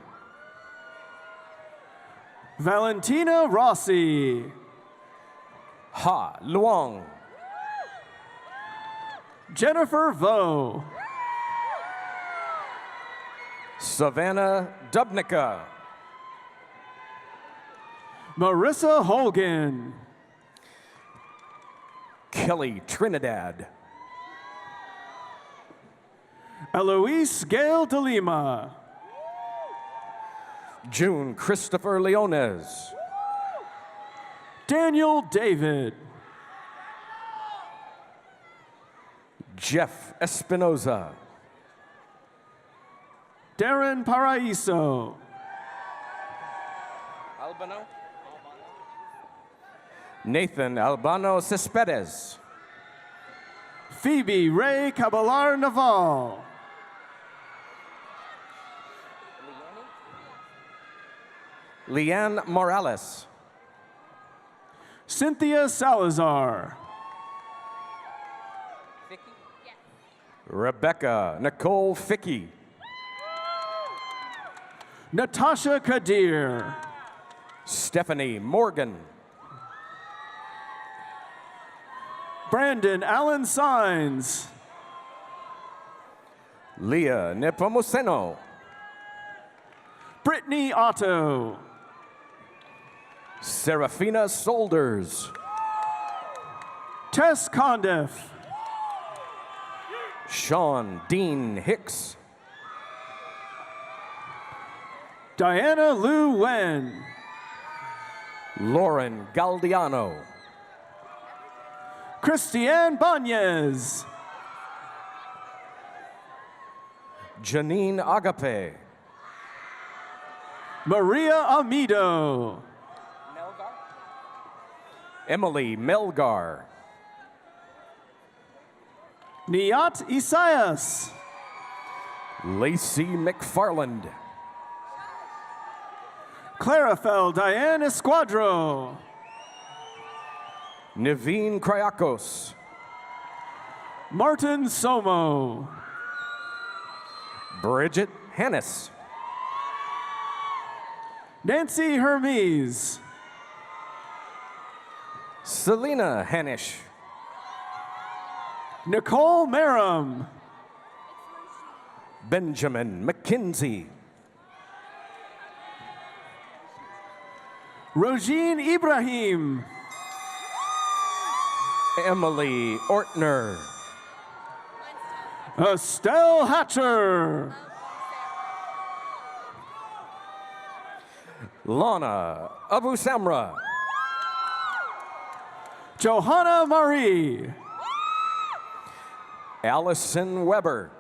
Valentina Rossi. Ha Luong. Jennifer Vo. Savannah Dubnica. Marissa Hogan. Kelly Trinidad. Eloise Gail de Lima. June Christopher Leones. Daniel David. Jeff Espinoza. Darren Paraiso. Albano. Nathan Albano Cespedes. Phoebe Ray Caballar Naval. Leanne Morales. Cynthia Salazar. Rebecca Nicole Fickey. Natasha Kadir. Stephanie Morgan. Brandon Allen Signs. Leah Nepomuceno. Brittany Otto. Serafina Solders. Tess Condiff. Sean Dean Hicks. Diana Lou Wen. Lauren Galdiano. Christiane Banez. Janine Agape. Maria Amido. Emily Melgar. Niat Isaias. Lacey McFarland. Clarafel Diane Esquadro. Naveen Kryakos. Martin Somo. Bridget Hannes. Nancy Hermes. Selena Hanish. Nicole Merrim. Benjamin McKinsey. Rojin Ibrahim. Emily Ortner. Estelle Hatcher. Lana Abu Samra. Johanna Marie. Allison Weber.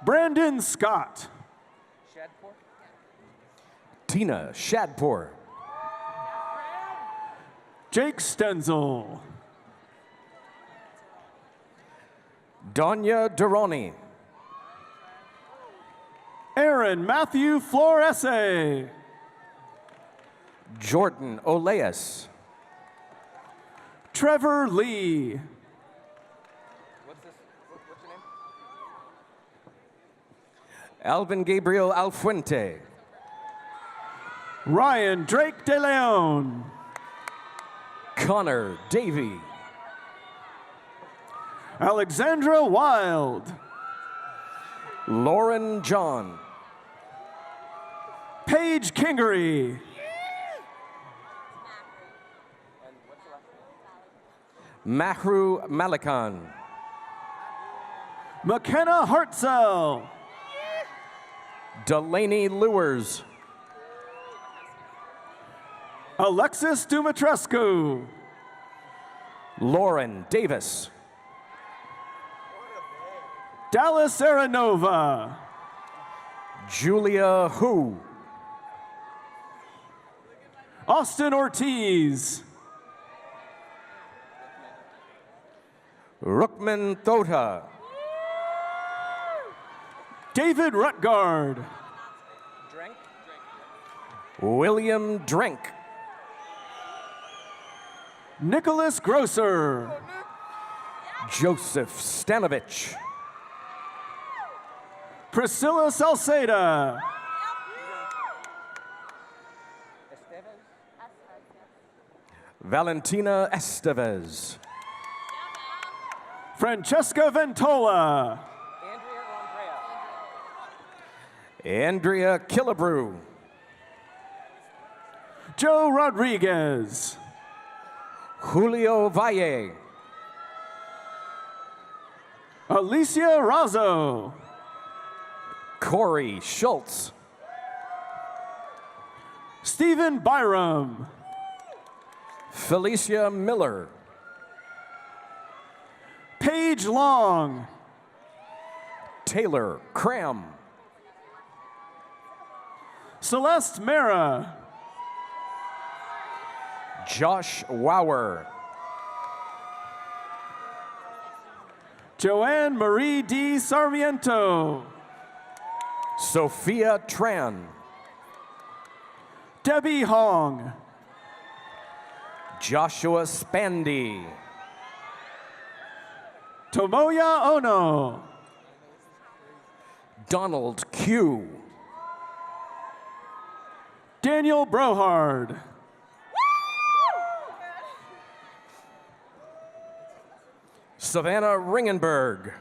Brandon Scott. Tina Shadpour. Jake Stenzel. Danya Durrani. Aaron Matthew Florese. Jordan Oleas. Trevor Lee. What's your name? Alvin Gabriel Alfuente. Ryan Drake De Leon. Connor Davey. Alexandra Wild. Lauren John. Paige Kingery. Mahru Malikan. McKenna Hartzell. Delaney Lewers. Alexis Dumitrescu. Lauren Davis. Dallas Aranova. Julia Hu. Austin Ortiz. Rukman Thota. David Rutgard. William Drenk. Nicholas Grosser. Joseph Stanovich. Priscilla Salceda. Valentina Estevez. Francesca Ventola. Andrea Killebrew. Joe Rodriguez. Julio Valle. Alicia Razzo. Corey Schultz. Stephen Byram. Felicia Miller. Paige Long. Taylor Cram. Celeste Mera. Josh Wauer. Joanne Marie D. Sarmiento. Sophia Tran. Debbie Hong. Joshua Spandy. Tomoya Ono. Donald Q. Daniel Brohard. Savannah Ringenberg.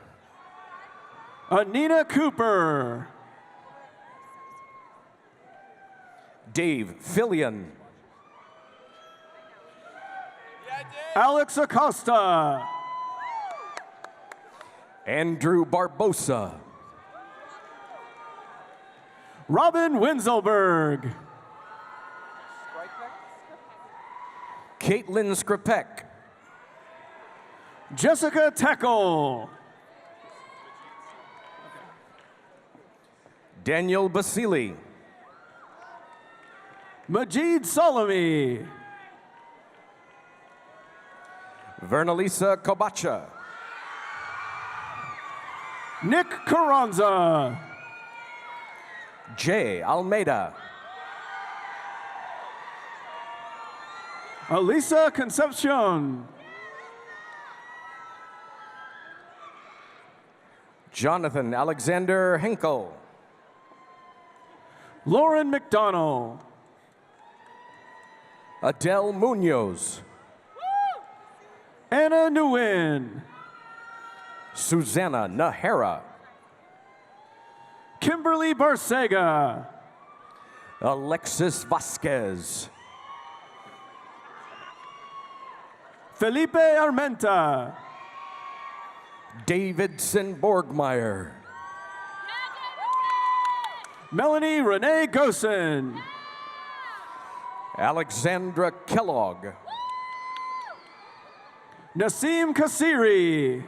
Anina Cooper. Dave Fillion. Alex Acosta. Andrew Barbosa. Robin Winzelberg. Caitlin Skripek. Jessica Teckle. Daniel Basili. Majid Salami. Vernalisa Kobacha. Nick Carranza. Jay Almeida. Elisa Concepcion. Jonathan Alexander Henkel. Lauren McDonald. Adele Munoz. Anna Nguyen. Susanna Nahara. Kimberly Barcega. Alexis Vasquez. Felipe Armenta. Davidson Borgmeyer. Melanie Renee Gosen. Alexandra Kellogg. Nasim Kasiri.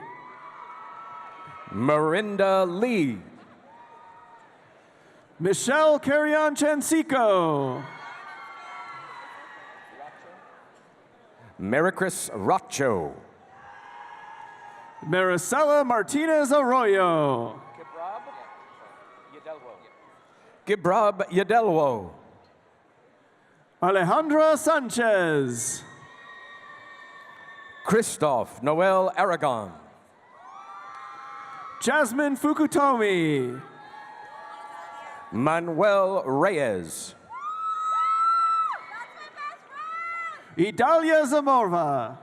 Marinda Lee. Michelle Carrion Chansico. Maricris Rocho. Maricela Martinez Arroyo. Gibrab Yadelwo. Alejandra Sanchez. Christoph Noel Aragon. Jasmine Fukutomi. Manuel Reyes. Idalia Zamorva.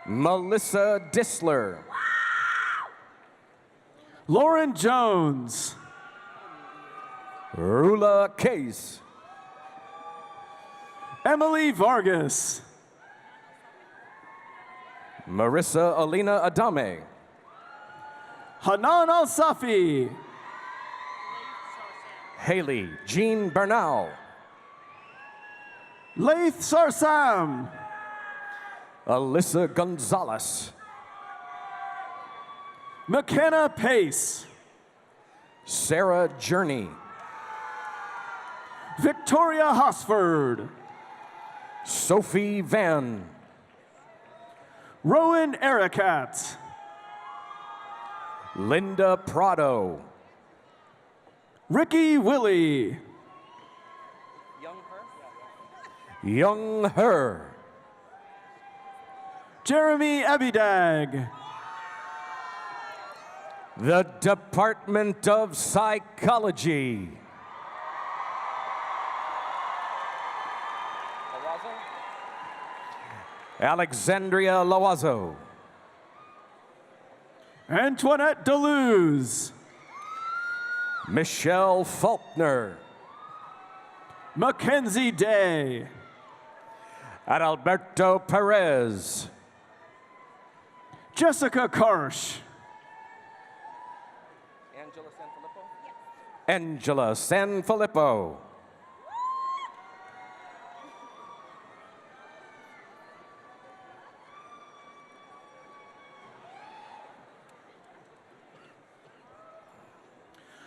Melissa Disler. Lauren Jones. Rula Case. Emily Vargas. Marissa Alina Adame. Hanan Al-Safi. Haley Jean Bernal. Laith Sarsam. Alyssa Gonzalez. McKenna Pace. Sarah Journey. Victoria Hosford. Sophie Van. Rowan Ericat. Linda Prado. Ricky Willie. Young Her. Jeremy Abidag. The Department of Psychology. Alexandria Loazo. Antoinette Deleuze. Michelle Faulkner. Mackenzie Day. Adalberto Perez. Jessica Karsh. Angela Sanfilippo.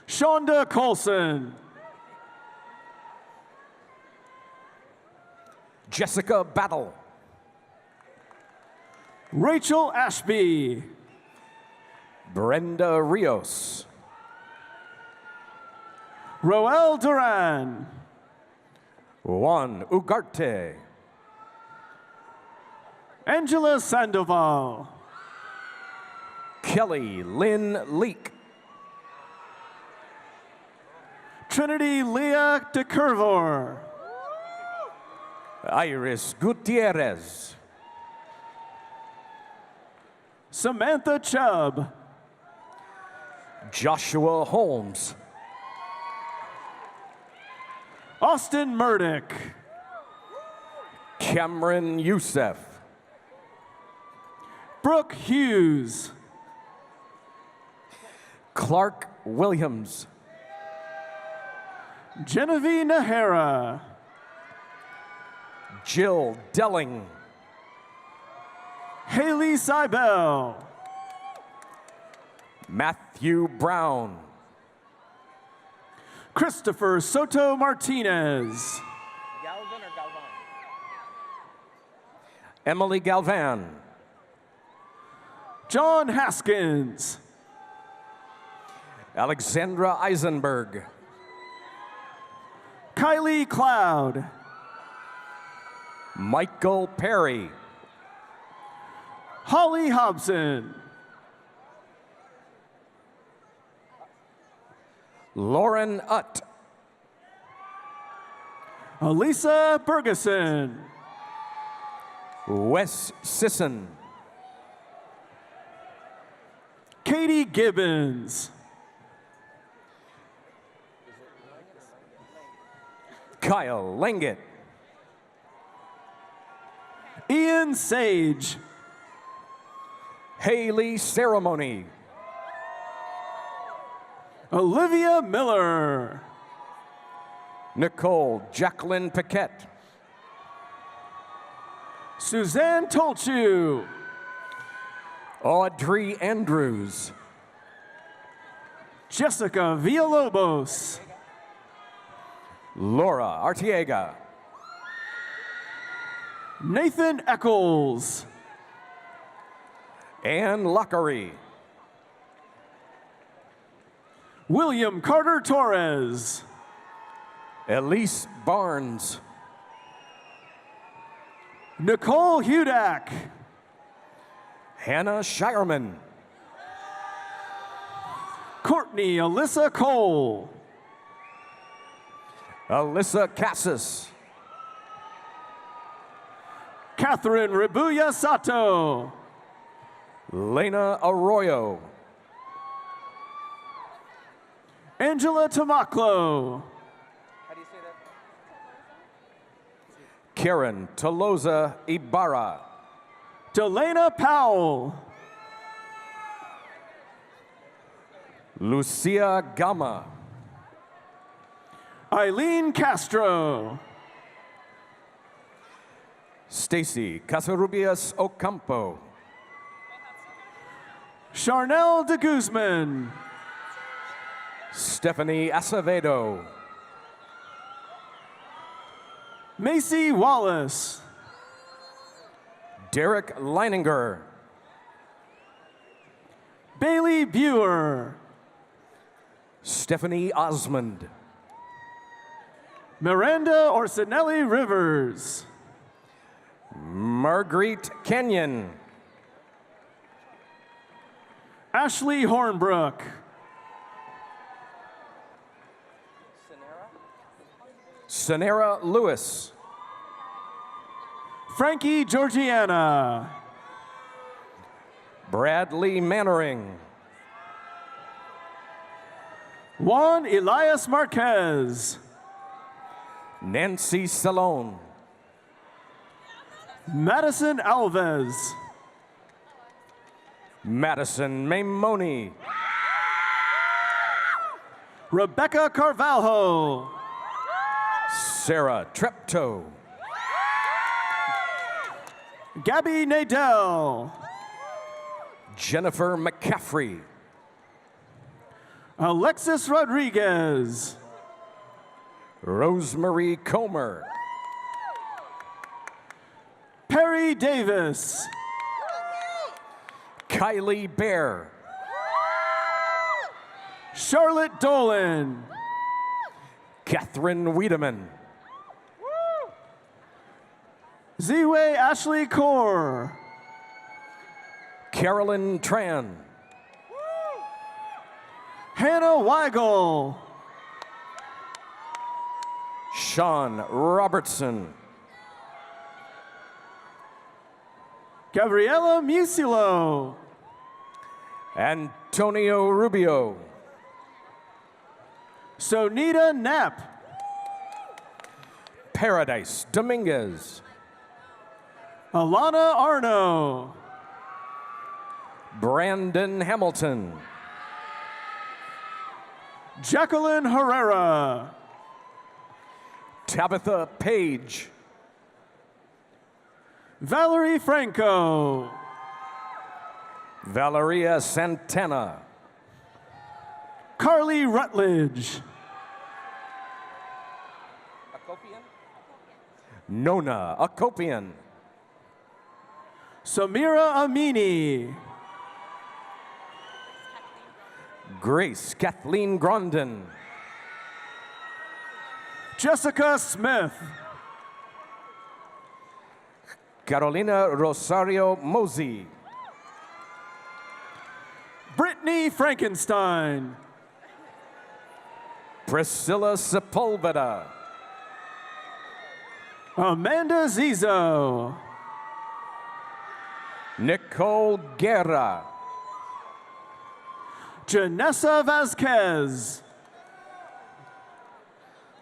Shonda Colson. Jessica Battle. Rachel Ashby. Brenda Rios. Roel Duran. Juan Ugarte. Angela Sandoval. Kelly Lynn Leak. Trinity Leah DeCurvor. Iris Gutierrez. Samantha Chubb. Joshua Holmes. Austin Murdoch. Cameron Youssef. Brooke Hughes. Clark Williams. Genevieve Nahara. Jill Delling. Haley Seibel. Matthew Brown. Christopher Soto Martinez. Galvin or Galvan? Emily Galvan. John Haskins. Alexandra Eisenberg. Kylie Cloud. Michael Perry. Holly Hobson. Lauren Utt. Elisa Bergeson. Wes Sisson. Katie Gibbons. Kyle Langett. Ian Sage. Haley Ceremony. Olivia Miller. Nicole Jacqueline Paquette. Suzanne Tolchu. Audrey Andrews. Jessica Villalobos. Laura Artiega. Nathan Eccles. Ann Lockery. William Carter Torres. Elise Barnes. Nicole Hudak. Hannah Shireman. Courtney Alyssa Cole. Alyssa Cassis. Catherine Ribuya Sato. Lena Arroyo. Angela Tamaklo. Karen Tolosa Ibarra. Delana Powell. Lucia Gama. Eileen Castro. Stacy Casarubias Ocampo. Charnel de Guzman. Stephanie Acevedo. Macy Wallace. Derek Leininger. Bailey Buer. Stephanie Osmond. Miranda Orsinelli Rivers. Marguerite Kenyon. Ashley Hornbrook. Sanera Lewis. Frankie Georgiana. Bradley Mannering. Juan Elias Marquez. Nancy Salone. Madison Alves. Madison Maimoni. Rebecca Carvalho. Sarah Treptow. Gabby Nadell. Jennifer McCaffrey. Alexis Rodriguez. Rosemary Comer. Perry Davis. Kylie Bear. Charlotte Dolan. Catherine Wiedemann. Ziwe Ashley Kaur. Carolyn Tran. Hannah Weigel. Sean Robertson. Gabriela Musilo. Antonio Rubio. Sonita Knapp. Paradise Dominguez. Alana Arno. Brandon Hamilton. Jacqueline Herrera. Tabitha Page. Valerie Franco. Valeria Santana. Carly Rutledge. Nona Akopian. Samira Amini. Grace Kathleen Grondin. Jessica Smith. Carolina Rosario Mosey. Brittany Frankenstein. Priscilla Sepulveda. Amanda Zizo. Nicole Guerra. Janessa Vasquez.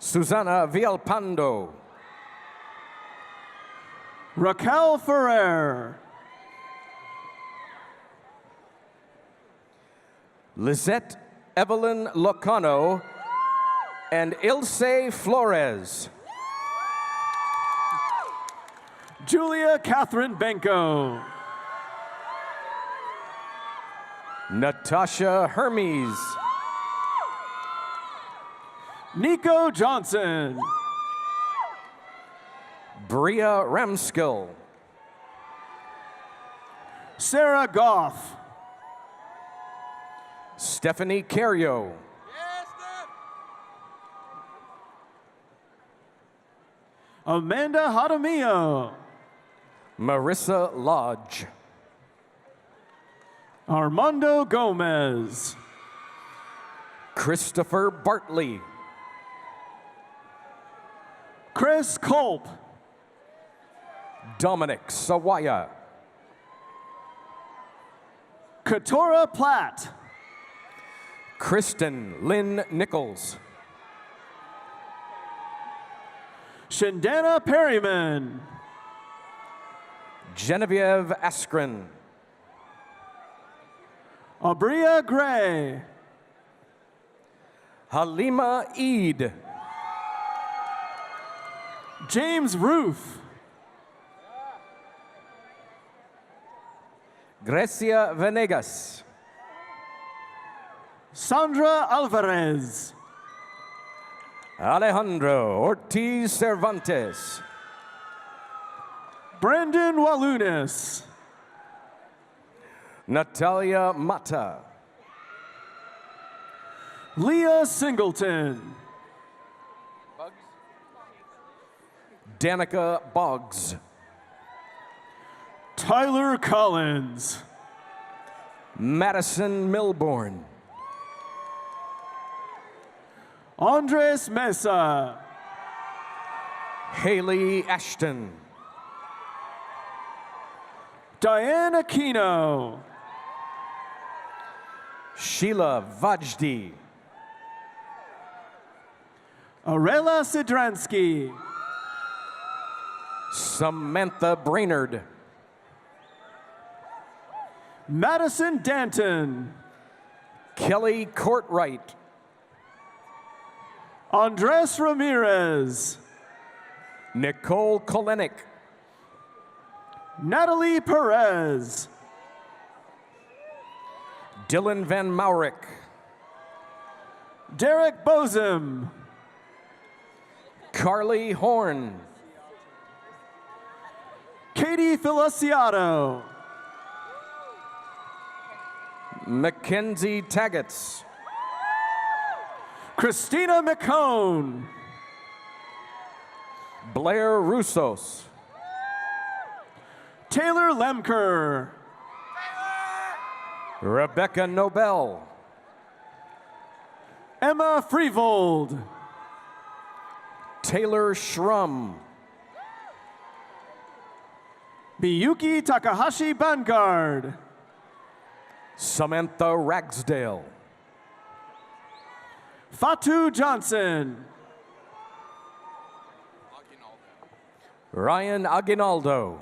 Susana Villalpando. Raquel Ferrer. Lizette Evelyn Locano and Ilse Flores. Julia Catherine Benko. Natasha Hermes. Nico Johnson. Bria Ramskill. Sarah Goff. Stephanie Cario. Amanda Jaramillo. Marissa Lodge. Armando Gomez. Christopher Bartley. Chris Culp. Dominic Sawaya. Katora Platt. Kristen Lynn Nichols. Shandana Perryman. Genevieve Askren. Abria Gray. Halima Eid. James Roof. Grecia Venegas. Sandra Alvarez. Alejandro Ortiz Cervantes. Brendan Walunas. Natalia Mata. Leah Singleton. Danica Boggs. Tyler Collins. Madison Milbourne. Andres Mesa. Haley Ashton. Diane Aquino. Sheila Vajdi. Arela Sidransky. Samantha Brainerd. Madison Danton. Kelly Courtwright. Andres Ramirez. Nicole Kolenik. Natalie Perez. Dylan Van Maurick. Derek Bozum. Carly Horn. Katie Feliciano. Mackenzie Taggets. Christina McCone. Blair Russos. Taylor Lemker. Rebecca Nobel. Emma Freevold. Taylor Schrum. Miyuki Takahashi Vanguard. Samantha Ragsdale. Fatu Johnson. Ryan Aguinaldo.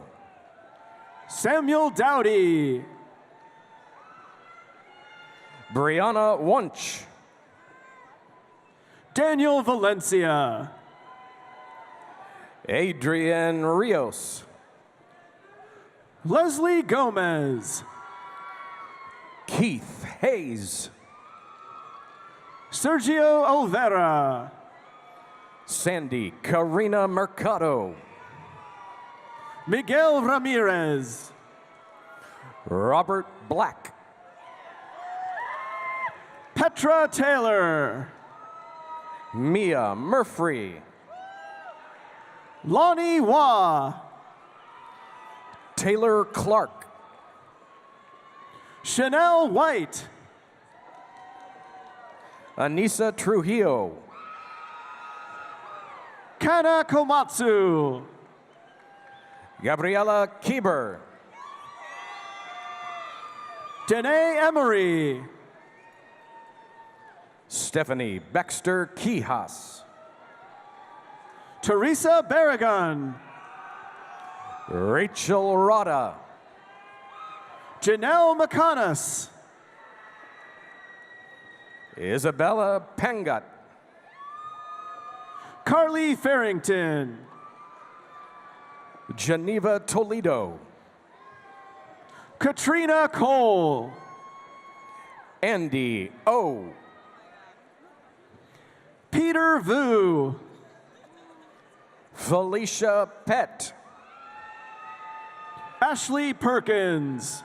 Samuel Dowdy. Brianna Wunsch. Daniel Valencia. Adrian Rios. Leslie Gomez. Keith Hayes. Sergio Olvera. Sandy Karina Mercado. Miguel Ramirez. Robert Black. Petra Taylor. Mia Murphy. Lonnie Wah. Taylor Clark. Chanel White. Anissa Trujillo. Kana Komatsu. Gabriela Kieber. Danae Emery. Stephanie Baxter Kihas. Teresa Barragan. Rachel Rada. Janelle McConas. Isabella Pangut. Carly Farrington. Geneva Toledo. Katrina Cole. Andy O. Peter Vu. Felicia Pett. Ashley Perkins.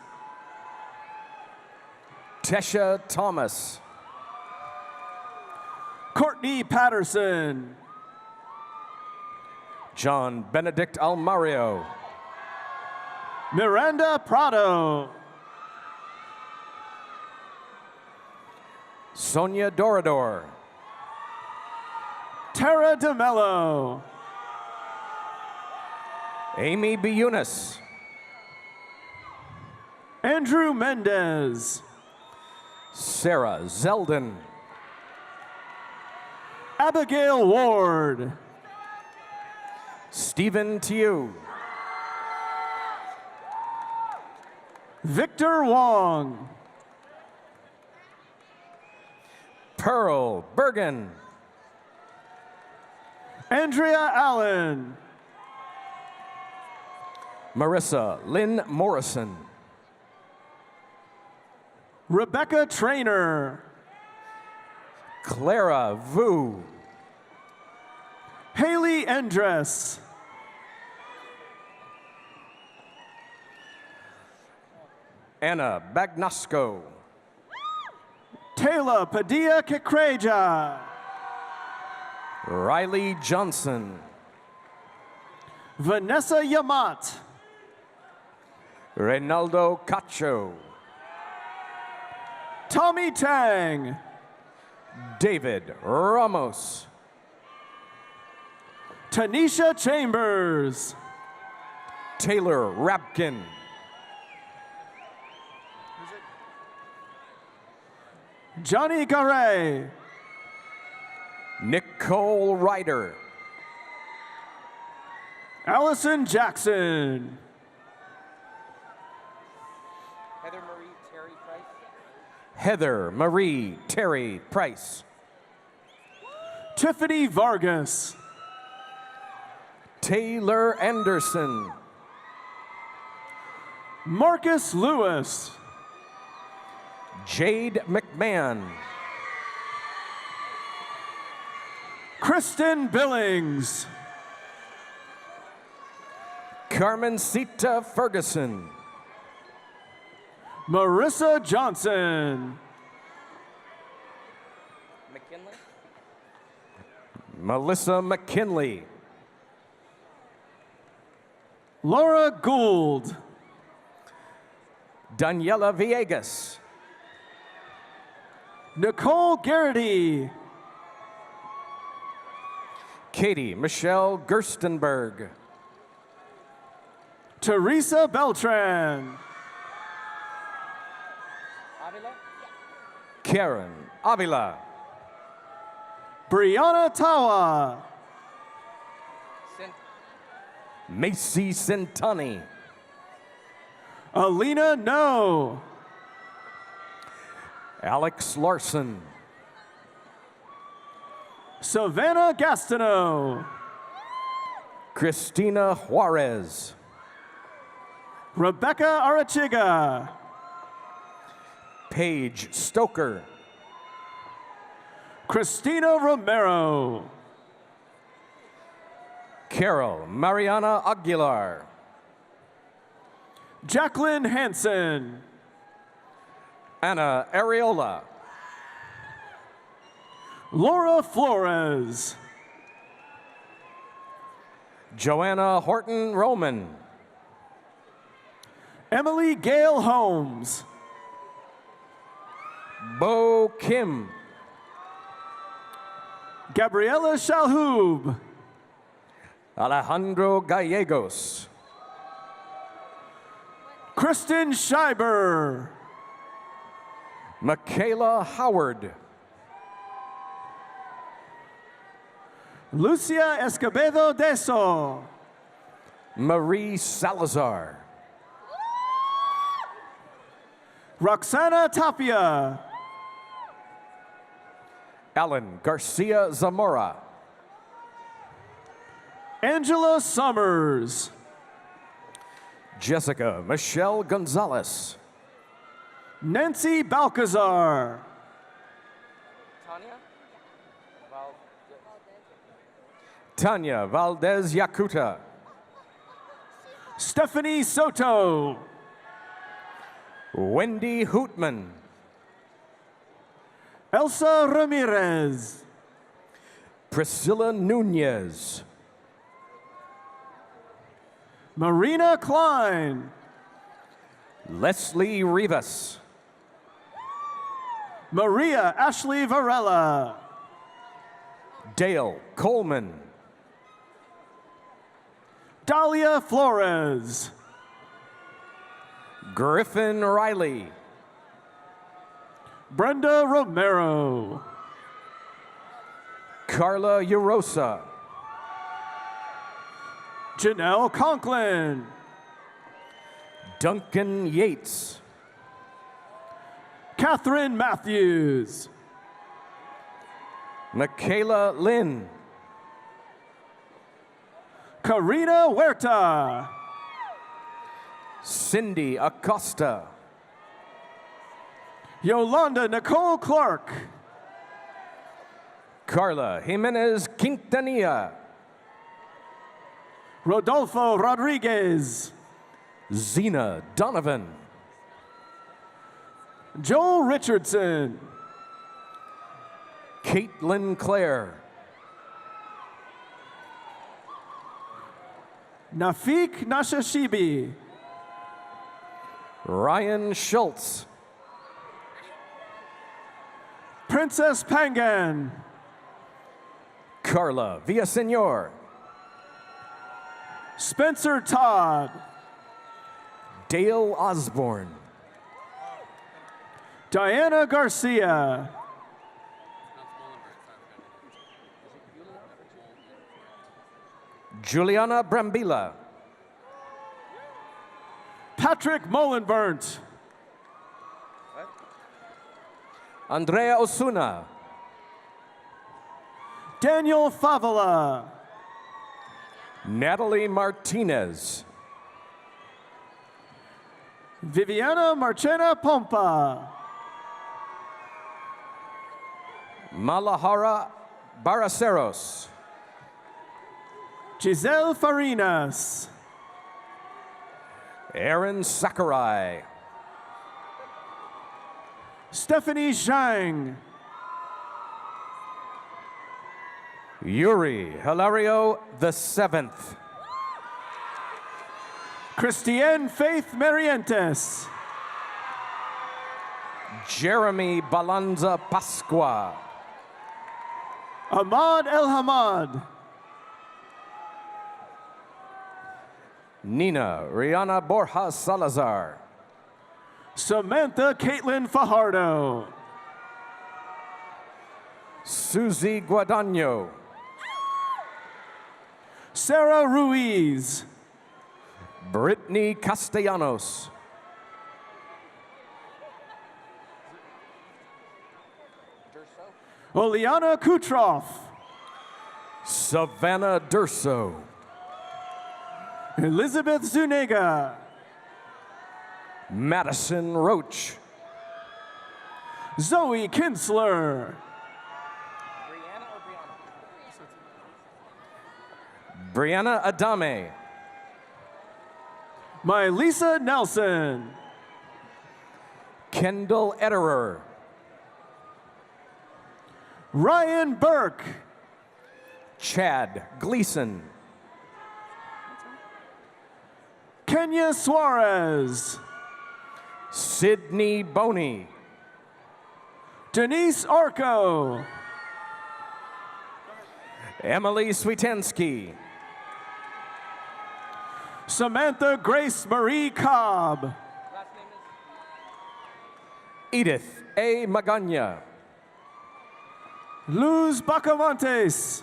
Tesha Thomas. Courtney Patterson. John Benedict Almario. Miranda Prado. Sonia Dorador. Tara DeMello. Amy Biunis. Andrew Mendez. Sarah Zeldin. Abigail Ward. Stephen Tiu. Victor Wong. Pearl Bergen. Andrea Allen. Marissa Lynn Morrison. Rebecca Trainer. Clara Vu. Haley Endress. Anna Bagnosco. Taylor Padilla Kekreja. Riley Johnson. Vanessa Yamat. Reynaldo Cacho. Tommy Tang. David Ramos. Tanisha Chambers. Taylor Rapkin. Johnny Garay. Nicole Ryder. Allison Jackson. Heather Marie Terry Price. Tiffany Vargas. Taylor Anderson. Marcus Lewis. Jade McMahon. Kristen Billings. Carmencita Ferguson. Marissa Johnson. McKinley? Melissa McKinley. Laura Gould. Daniela Villegas. Nicole Garrity. Katie Michelle Gerstenberg. Teresa Beltran. Karen Avila. Brianna Tawa. Macy Centani. Alina No. Alex Larson. Savannah Gastineau. Christina Juarez. Rebecca Arachiga. Paige Stoker. Christina Romero. Carol Mariana Aguilar. Jacqueline Hansen. Anna Areola. Laura Flores. Joanna Horton Roman. Emily Gale Holmes. Bo Kim. Gabriela Shalhoub. Alejandro Gallegos. Kristen Scheiber. Michaela Howard. Lucia Escobedo Deso. Marie Salazar. Roxana Tapia. Alan Garcia Zamora. Angela Summers. Jessica Michelle Gonzalez. Nancy Balcazar. Tanya Valdez Yakuta. Stephanie Soto. Wendy Hootman. Elsa Ramirez. Priscilla Nunez. Marina Klein. Leslie Rivas. Maria Ashley Varela. Dale Coleman. Dahlia Flores. Griffin Riley. Brenda Romero. Carla Urosa. Janelle Conklin. Duncan Yates. Catherine Matthews. Michaela Lynn. Karina Huerta. Cindy Acosta. Yolanda Nicole Clark. Carla Jimenez Quintanilla. Rodolfo Rodriguez. Zena Donovan. Joel Richardson. Caitlin Clare. Nafik Nashashibi. Ryan Schultz. Princess Pangan. Carla Villasenor. Spencer Todd. Dale Osborne. Diana Garcia. Juliana Brambilla. Patrick Mullenburnt. Andrea Osuna. Daniel Favela. Natalie Martinez. Viviana Marchena Pompa. Malahara Baraceros. Giselle Farinas. Aaron Sakurai. Stephanie Zhang. Yuri Hilario VII. Christiane Faith Marientes. Jeremy Balanza Pasqua. Ahmad El Hamad. Nina Rihanna Borja Salazar. Samantha Caitlin Fajardo. Susie Guadagno. Sarah Ruiz. Brittany Castellanos. Oliana Kutroff. Savannah Durso. Elizabeth Zuniga. Madison Roach. Zoe Kinsler. Brianna Adame. Mylisa Nelson. Kendall Ederer. Ryan Burke. Chad Gleason. Kenya Suarez. Sydney Boney. Denise Arco. Emily Swietensky. Samantha Grace Marie Cobb. Edith A. Magana. Luz Bacamontes.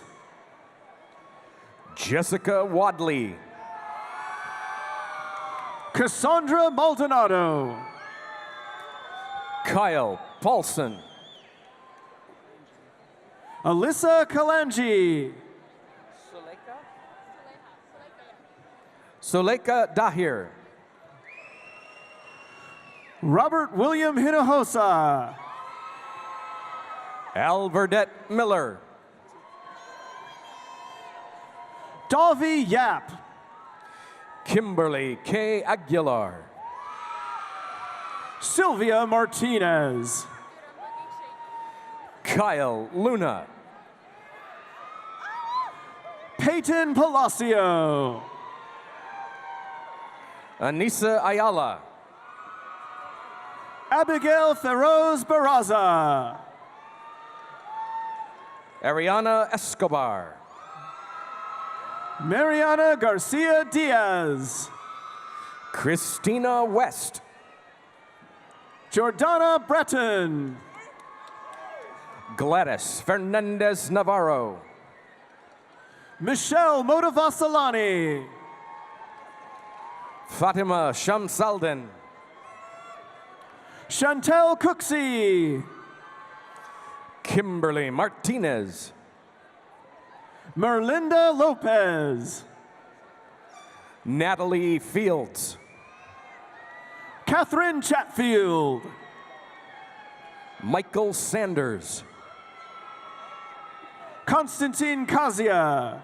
Jessica Wadley. Cassandra Maldonado. Kyle Paulson. Alyssa Kalanji. Suleika Dahir. Robert William Hinojosa. Alverdette Miller. Davi Yap. Kimberly K. Aguilar. Sylvia Martinez. Kyle Luna. Peyton Palacio. Anissa Ayala. Abigail Feroz Barraza. Ariana Escobar. Mariana Garcia Diaz. Christina West. Jordana Breton. Gladys Fernandez Navarro. Michelle Motivasalani. Fatima Shamsalden. Chantel Cooksey. Kimberly Martinez. Merlinda Lopez. Natalie Fields. Catherine Chatfield. Michael Sanders. Constantine Kazia.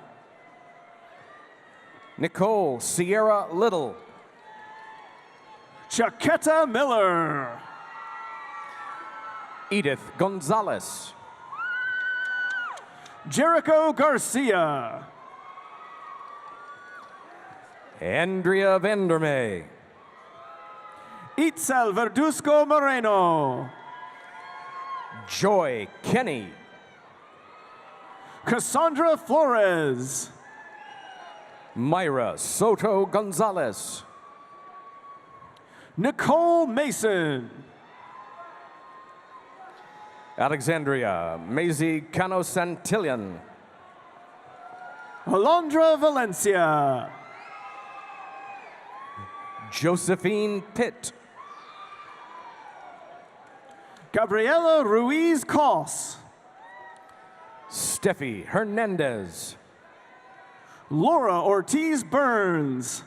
Nicole Sierra Little. Chaqueta Miller. Edith Gonzalez. Jericho Garcia. Andrea Vandermeer. Itzel Verduzco Moreno. Joy Kenny. Cassandra Flores. Myra Soto Gonzalez. Nicole Mason. Alexandria Maisie Cano Santillan. Alondra Valencia. Josephine Pitt. Gabriela Ruiz Cos. Steffi Hernandez. Laura Ortiz Burns.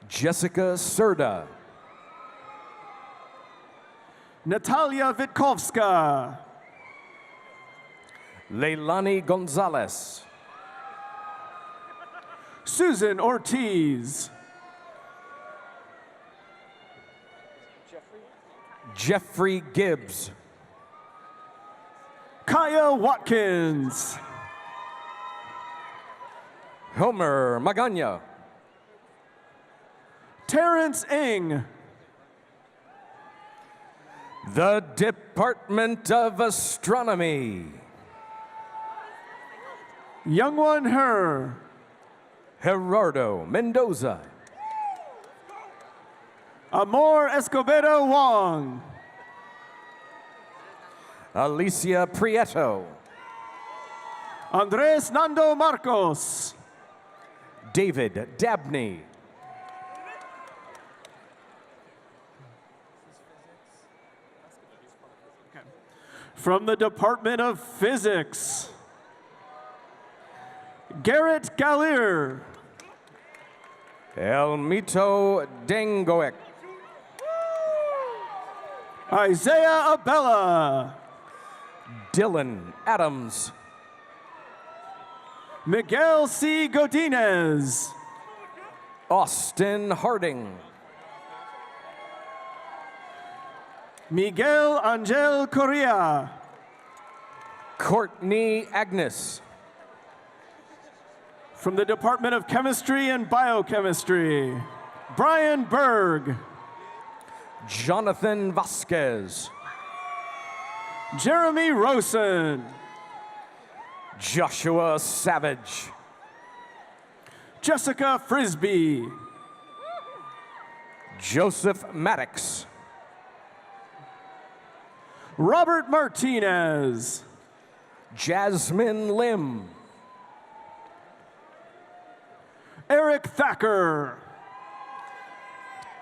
Jessica Serda. Natalia Vitkovska. Leilani Gonzalez. Susan Ortiz. Jeffrey Gibbs. Kaya Watkins. Homer Magana. Terrence Ng. The Department of Astronomy. Youngwon Her. Gerardo Mendoza. Amor Escobedo Wong. Alicia Prieto. Andres Nando Marcos. David Dabney. From the Department of Physics, Garrett Gallier. Elmito Dengoek. Isaiah Abella. Dylan Adams. Miguel C. Godinez. Austin Harding. Miguel Angel Correa. Courtney Agnes. From the Department of Chemistry and Biochemistry, Brian Berg. Jonathan Vasquez. Jeremy Rosen. Joshua Savage. Jessica Frisbee. Joseph Maddox. Robert Martinez. Jasmine Lim. Eric Thacker.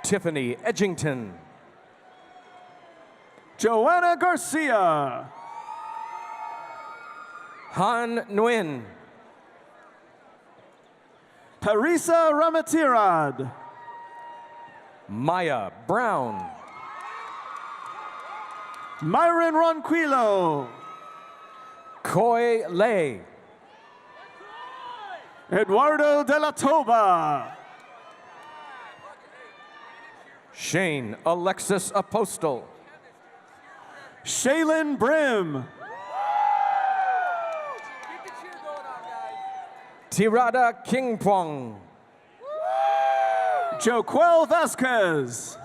Tiffany Edgington. Joanna Garcia. Han Nguyen. Parisa Ramatirad. Maya Brown. Myron Ronquillo. Koi Lei. Eduardo de la Toba. Shane Alexis Apostle. Shaylin Brim. Tirada Kingpong. Joquel Vasquez.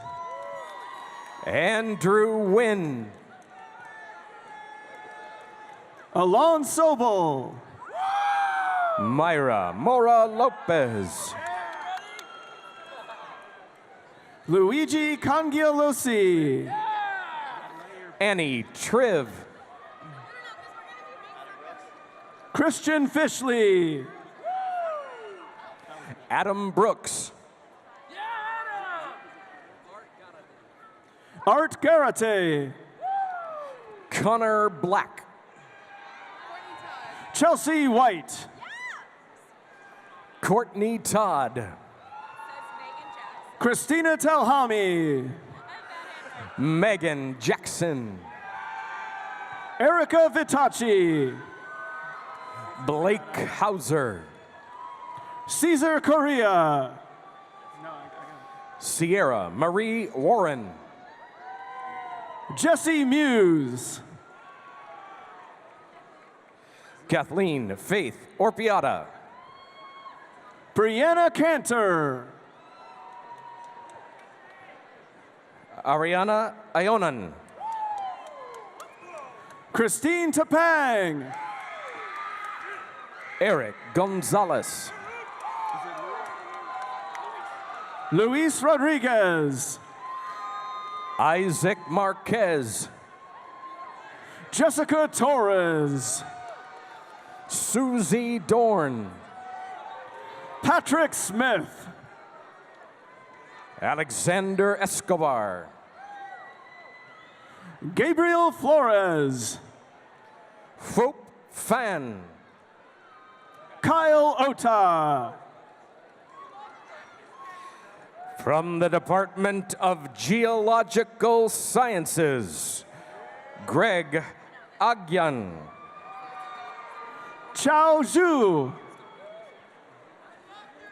Andrew Wynn. Alon Sobel. Myra Mora Lopez. Luigi Cangialosi. Annie Triv. Christian Fishley. Adam Brooks. Art Garate. Connor Black. Chelsea White. Courtney Todd. Christina Telhami. Megan Jackson. Erica Vitacci. Blake Hauser. Caesar Correa. Sierra Marie Warren. Jesse Muse. Kathleen Faith Orpiata. Brianna Cantor. Ariana Ionan. Christine Tapang. Eric Gonzalez. Luis Rodriguez. Isaac Marquez. Jessica Torres. Susie Dorn. Patrick Smith. Alexander Escobar. Gabriel Flores. Phuoc Phan. Kyle Ota. From the Department of Geological Sciences, Greg Agyan. Chao Zhu.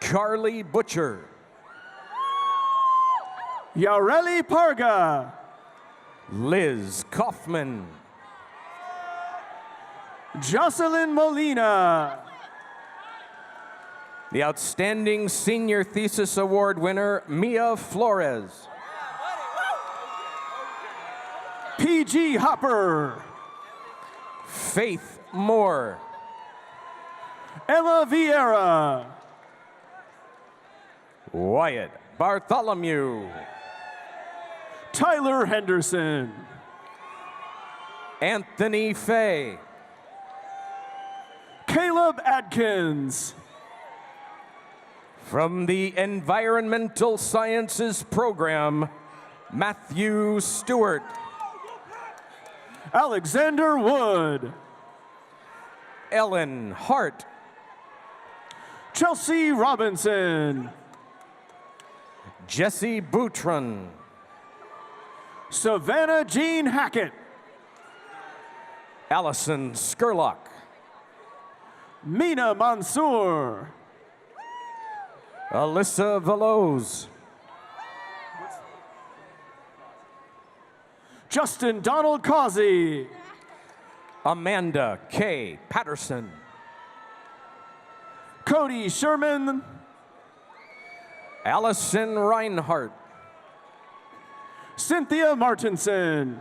Carly Butcher. Yareli Parga. Liz Kaufman. Jocelyn Molina. The Outstanding Senior Thesis Award winner, Mia Flores. PG Hopper. Faith Moore. Emma Vieira. Wyatt Bartholomew. Tyler Henderson. Anthony Fay. Caleb Adkins. From the Environmental Sciences Program, Matthew Stewart. Alexander Wood. Ellen Hart. Chelsea Robinson. Jesse Boutron. Savannah Jean Hackett. Allison Skurlock. Mina Mansour. Alyssa Veloz. Justin Donald Causey. Amanda K. Patterson. Cody Sherman. Allison Reinhart. Cynthia Martinson.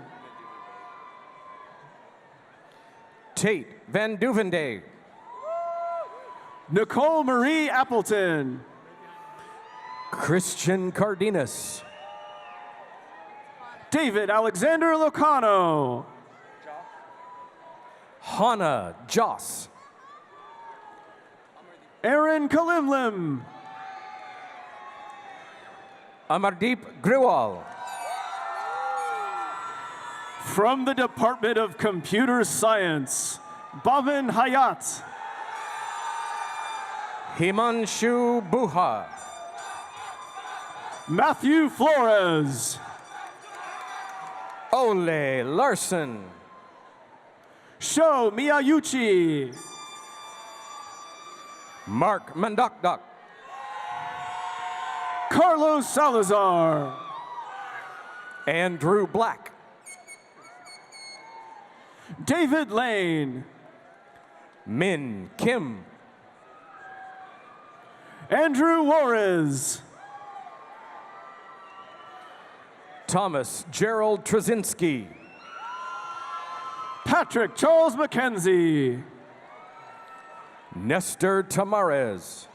Tate Van Duvende. Nicole Marie Appleton. Christian Cardenas. David Alexander Locano. Hannah Joss. Aaron Kalimlim. Amardeep Grewal. From the Department of Computer Science, Bhavin Hayat. Himanshu Buha. Matthew Flores. Ole Larson. Sho Miyauchi. Mark Mandakdak. Carlos Salazar. Andrew Black. David Lane. Min Kim. Andrew Juarez. Thomas Gerald Trzynski. Patrick Charles McKenzie. Nestor Tamares.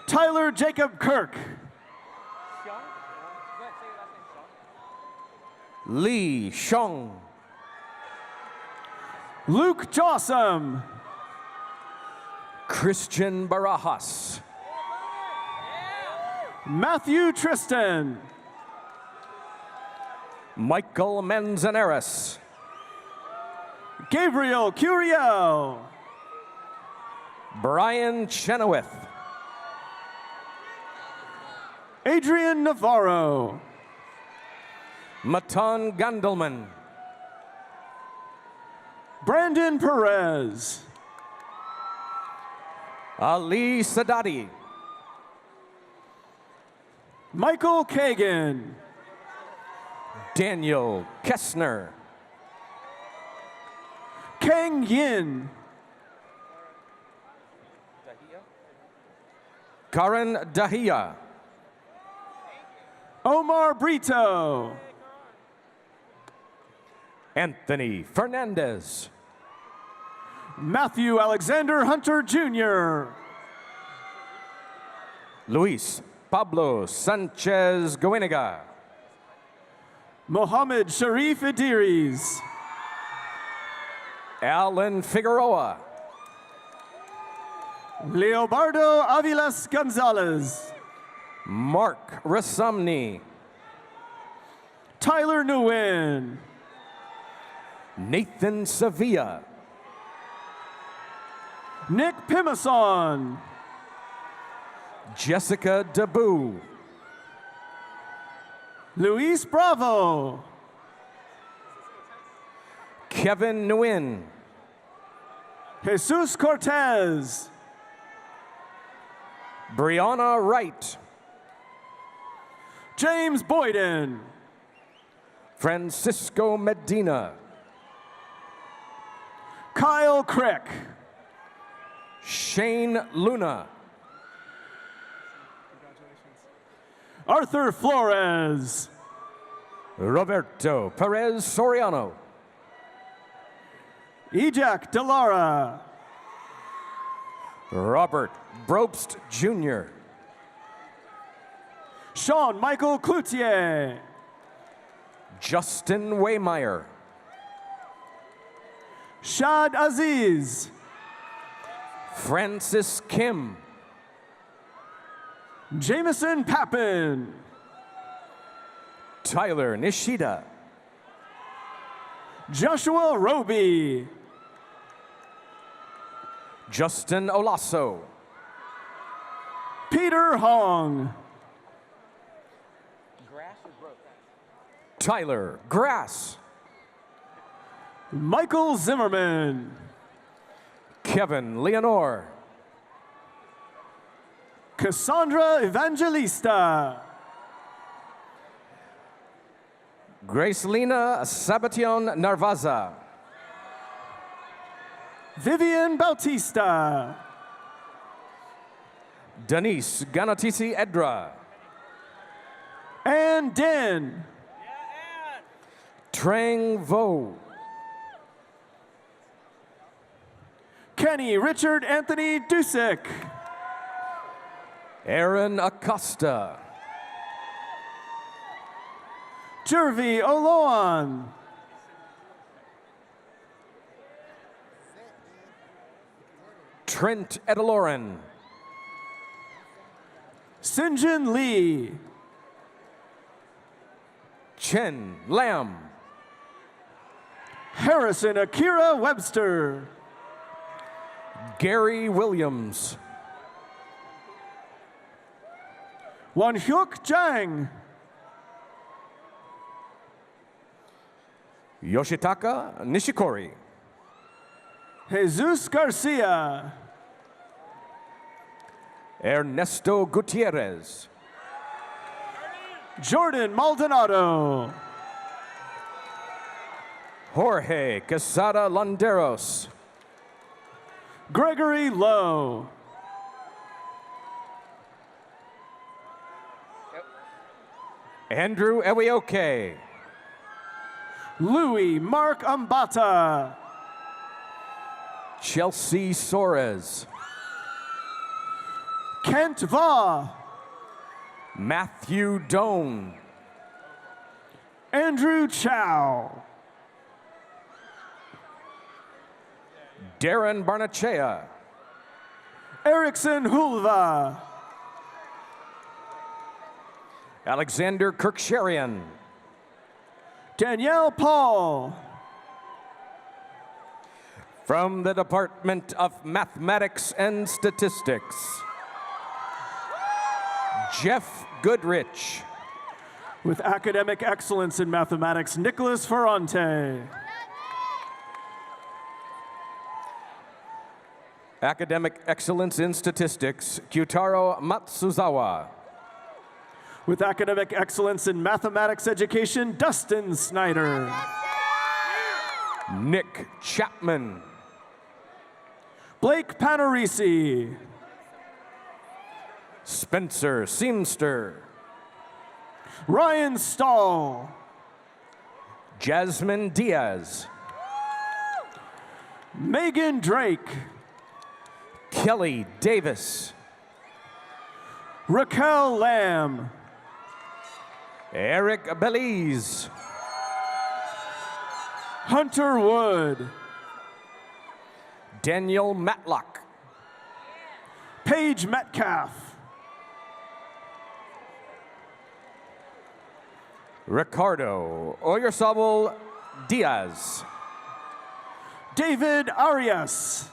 Tyler Jacob Kirk. Lee Shong. Luke Jossam. Christian Barajas. Matthew Tristan. Michael Manzanares. Gabriel Curiel. Brian Chenoweth. Adrian Navarro. Matan Gandelman. Brandon Perez. Ali Sadati. Michael Kagan. Daniel Kessner. Kang Yin. Karen Dahia. Omar Brito. Anthony Fernandez. Matthew Alexander Hunter Jr. Luis Pablo Sanchez Goeniga. Mohammed Sharif Idris. Alan Figueroa. Leobardo Avilas Gonzalez. Mark Rasamni. Tyler Nguyen. Nathan Sevilla. Nick Pimason. Jessica Dabu. Luis Bravo. Kevin Nguyen. Jesus Cortez. Brianna Wright. James Boyden. Francisco Medina. Kyle Crick. Shane Luna. Arthur Flores. Roberto Perez Soriano. Ejak Delara. Robert Brobst Jr. Sean Michael Cloutier. Justin Waymeyer. Shad Aziz. Francis Kim. Jameson Pappin. Tyler Nishida. Joshua Roby. Justin Olaso. Peter Hong. Tyler Grass. Michael Zimmerman. Kevin Leonore. Cassandra Evangelista. Gracelina Sabation Narvaza. Vivian Bautista. Denise Ganatisi Edra. Ann Den. Trang Vo. Kenny Richard Anthony Dusick. Aaron Acosta. Jervy Oloan. Trent Edeloren. Sinjin Lee. Chen Lam. Harrison Akira Webster. Gary Williams. Wanhyuk Jang. Yoshitaka Nishikori. Jesus Garcia. Ernesto Gutierrez. Jordan Maldonado. Jorge Quesada Landeros. Gregory Lowe. Andrew Ewioke. Louis Mark Ambata. Chelsea Soares. Kent Vaugh. Matthew Doan. Andrew Chow. Darren Barnachea. Erickson Hulva. Alexander Kirksharian. Danielle Paul. From the Department of Mathematics and Statistics, Jeff Goodrich. With academic excellence in mathematics, Nicholas Ferrante. Academic excellence in statistics, Kyutaro Matsuzawa. With academic excellence in mathematics education, Dustin Snyder. Nick Chapman. Blake Panarisi. Spencer Seamster. Ryan Stahl. Jasmine Diaz. Megan Drake. Kelly Davis. Raquel Lamb. Eric Belize. Hunter Wood. Daniel Matlock. Paige Metcalf. Ricardo Oyarzabal Diaz. David Arias.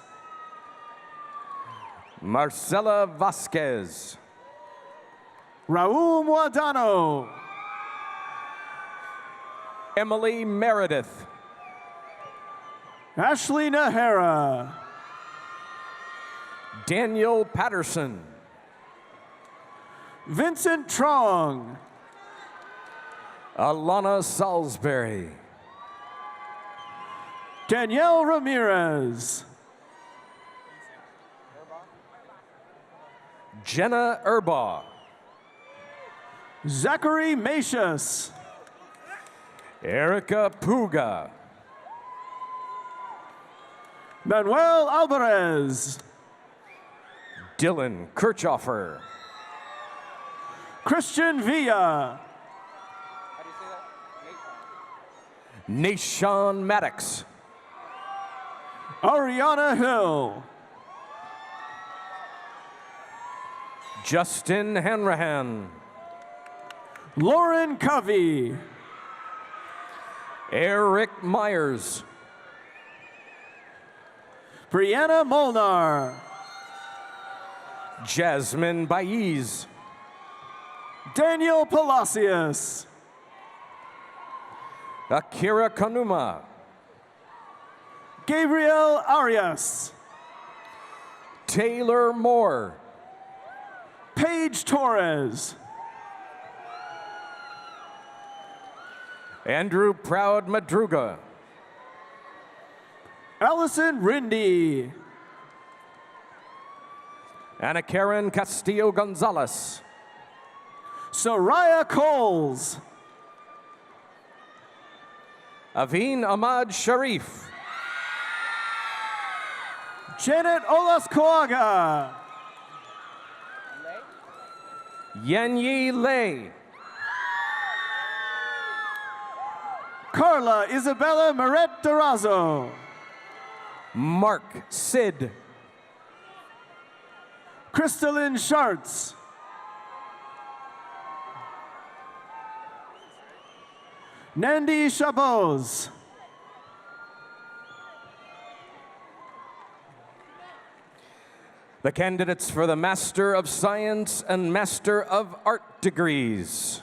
Marcela Vasquez. Raul Muadano. Emily Meredith. Ashley Nahara. Daniel Patterson. Vincent Trong. Alana Salisbury. Danielle Ramirez. Jenna Erbaugh. Zachary Macius. Erica Puga. Manuel Alvarez. Dylan Kirchhoffer. Christian Villa. Nashawn Maddox. Ariana Hill. Justin Hanrahan. Lauren Covey. Eric Myers. Brianna Molnar. Jasmine Baez. Daniel Palacios. Akira Kanuma. Gabriel Arias. Taylor Moore. Paige Torres. Andrew Proud Madruga. Allison Rindy. Anna Karen Castillo Gonzalez. Soraya Coles. Aveen Ahmad Sharif. Janet Olascoaga. Yanyi Lei. Carla Isabella Moret Durazo. Mark Sid. Crystalline Schartz. Nandi Chabot. The candidates for the Master of Science and Master of Art degrees.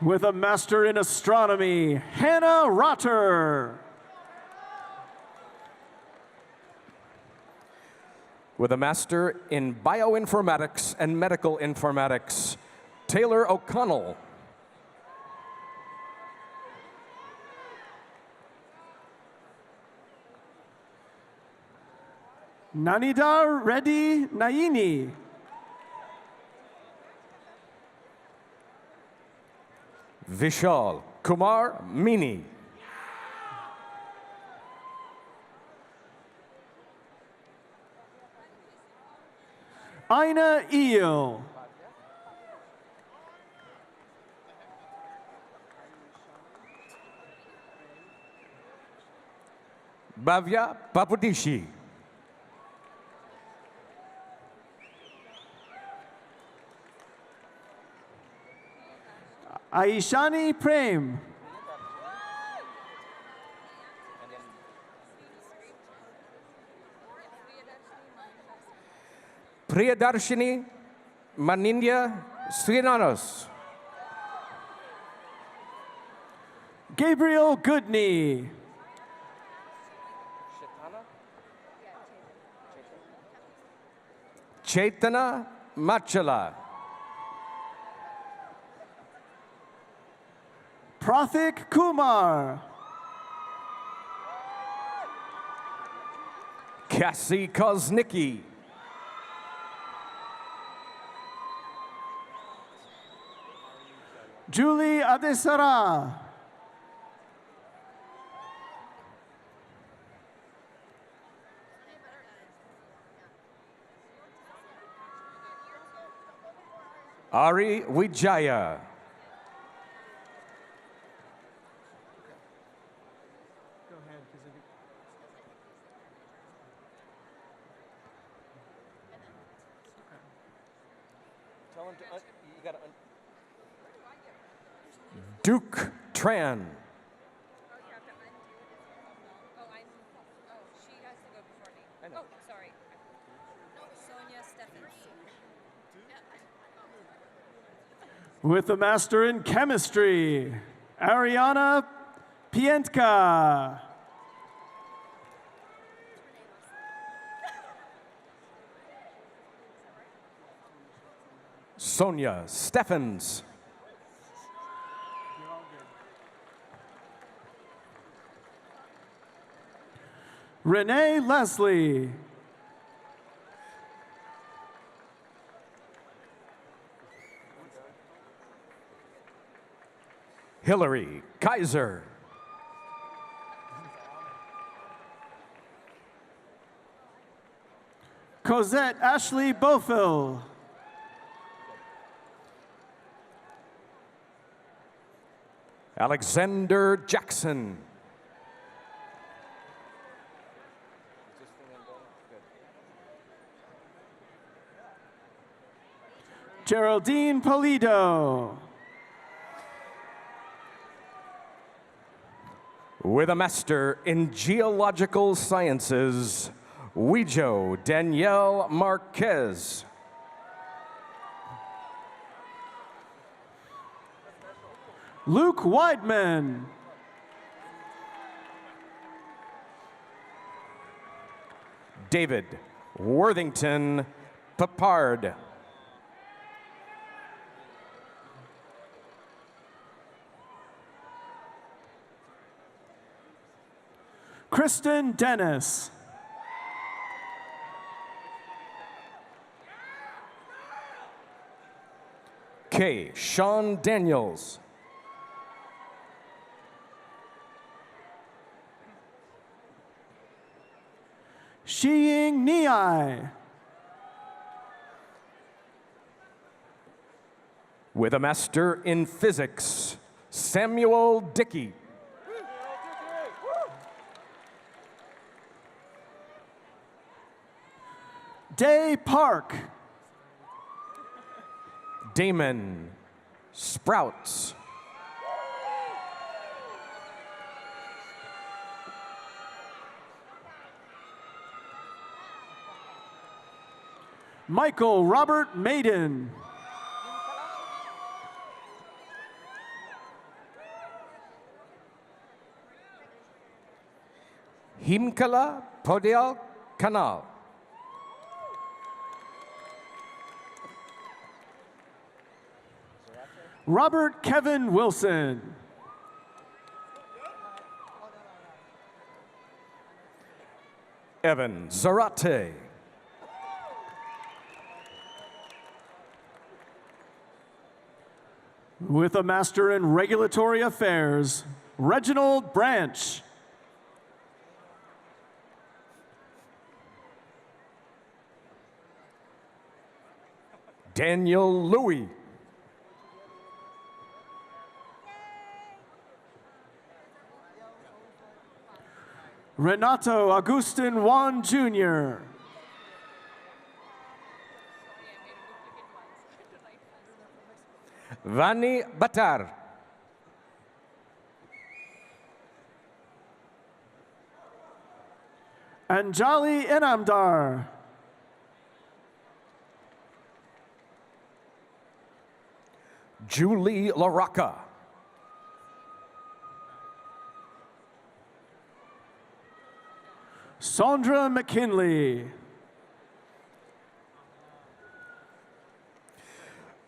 With a Master in Astronomy, Hannah Rotter. With a Master in Bioinformatics and Medical Informatics, Taylor O'Connell. Nanidar Reddy Naini. Vishal Kumar Meany. Aina Eel. Bhavya Papudishi. Aishani Prem. Priyadarshini Manindya Srinanos. Gabriel Goodney. Chaitana Machala. Prathik Kumar. Cassie Koznicki. Julie Adesara. Ari Wijaya. Duke Tran. With the Master in Chemistry, Ariana Pientka. Sonia Steffens. Renee Leslie. Hillary Kaiser. Cosette Ashley Bofill. Alexander Jackson. Geraldine Polido. With a Master in Geological Sciences, Ouijo Danielle Marquez. Luke Weidman. David Worthington Papard. Kristen Dennis. K. Sean Daniels. Shiying Niai. With a Master in Physics, Samuel Dickey. Day Park. Damon Sprouts. Michael Robert Maiden. Himkala Podial Kanal. Robert Kevin Wilson. Evan Zarate. With a Master in Regulatory Affairs, Reginald Branch. Daniel Louie. Renato Agustin Juan Jr. Vani Batar. Anjali Enamdar. Julie LaRocca. Sandra McKinley.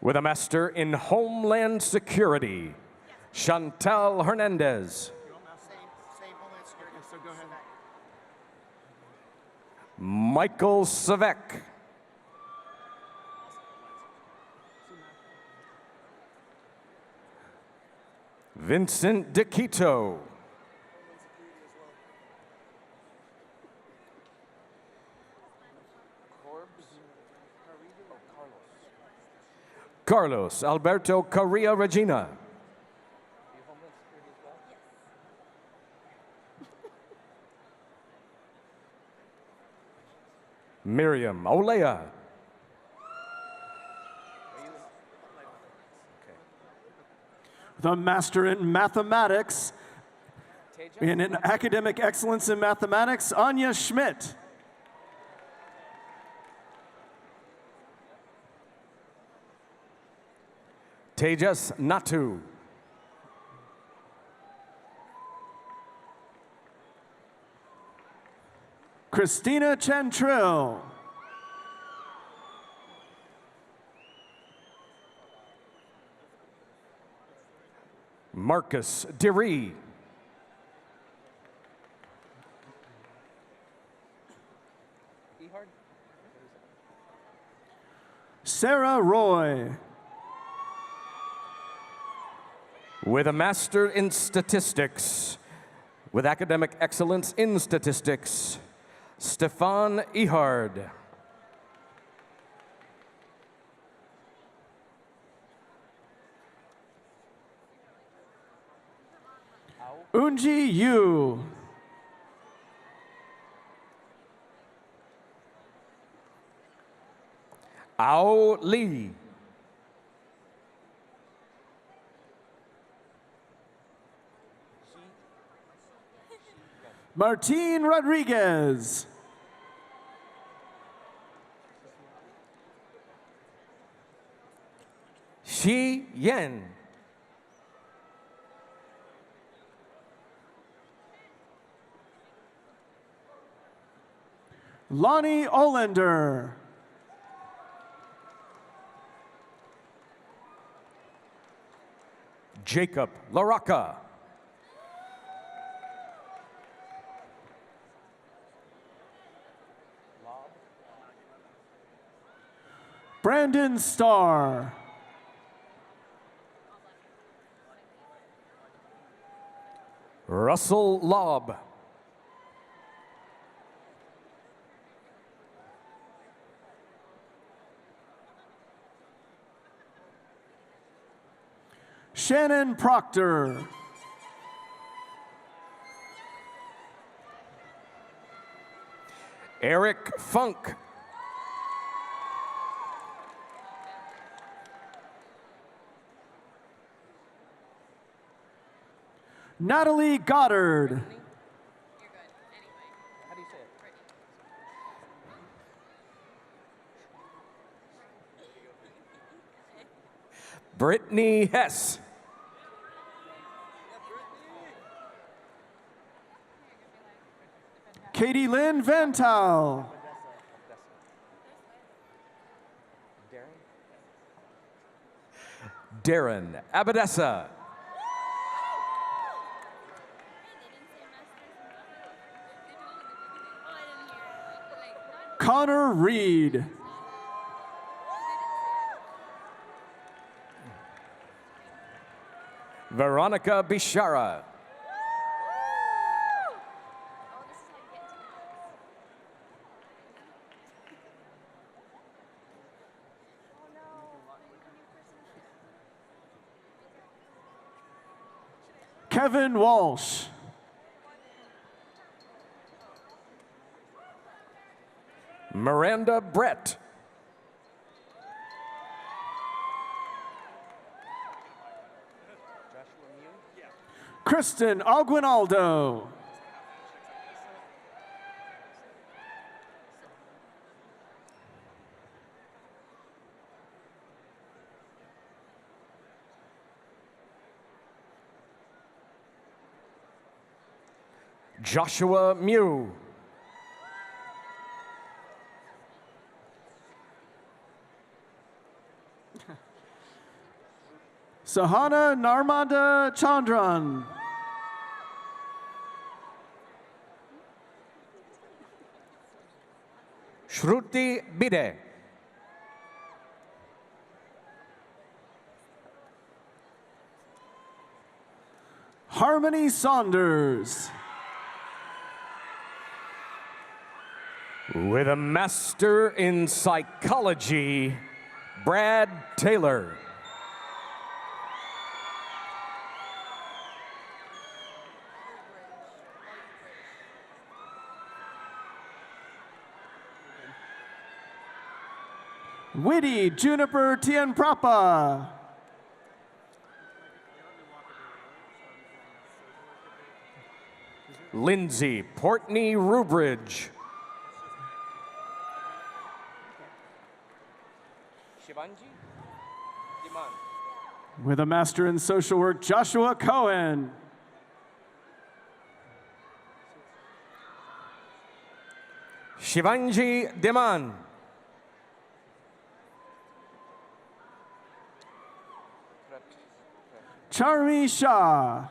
With a Master in Homeland Security, Chantal Hernandez. Michael Savek. Vincent DeQuito. Carlos Alberto Correa Regina. Miriam Olea. The Master in Mathematics and in Academic Excellence in Mathematics, Anya Schmidt. Tejas Natu. Christina Chantrill. Marcus Deree. Sarah Roy. With a Master in Statistics, with Academic Excellence in Statistics, Stefan Ehard. Unji Yu. Ao Lee. Martine Rodriguez. Shi Yen. Lonnie Olander. Jacob LaRocca. Brandon Starr. Russell Lobb. Shannon Proctor. Eric Funk. Natalie Goddard. Brittany Hess. Katie Lynn Vental. Darren Abadessa. Connor Reed. Veronica Bishara. Kevin Walsh. Miranda Brett. Kristen Aguinaldo. Joshua Mew. Sahana Narmada Chandran. Shruti Bide. Harmony Saunders. With a Master in Psychology, Brad Taylor. Witty Juniper Tienprapa. Lindsay Portney Rubridge. With a Master in Social Work, Joshua Cohen. Shivanji Deman. Charmi Shah.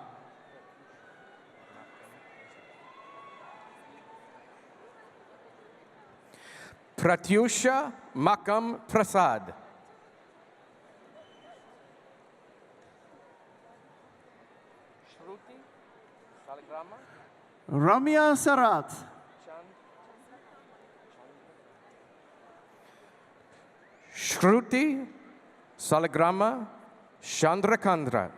Pratyusha Makam Prasad. Ramya Sarat. Shruti Salagrama Chandrakandra.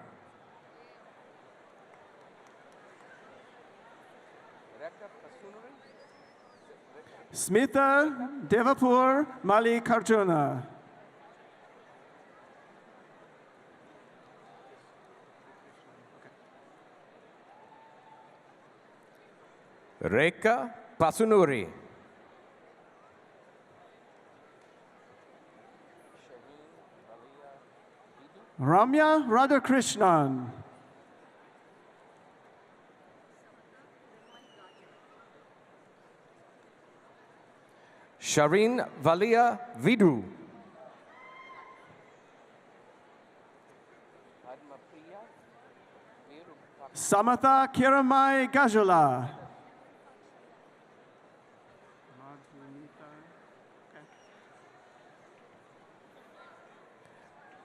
Smitha Devapur Malikarjuna. Rekha Pasunuri. Ramya Radhakrishnan. Shireen Valia Vidu. Samatha Kiramai Gajula.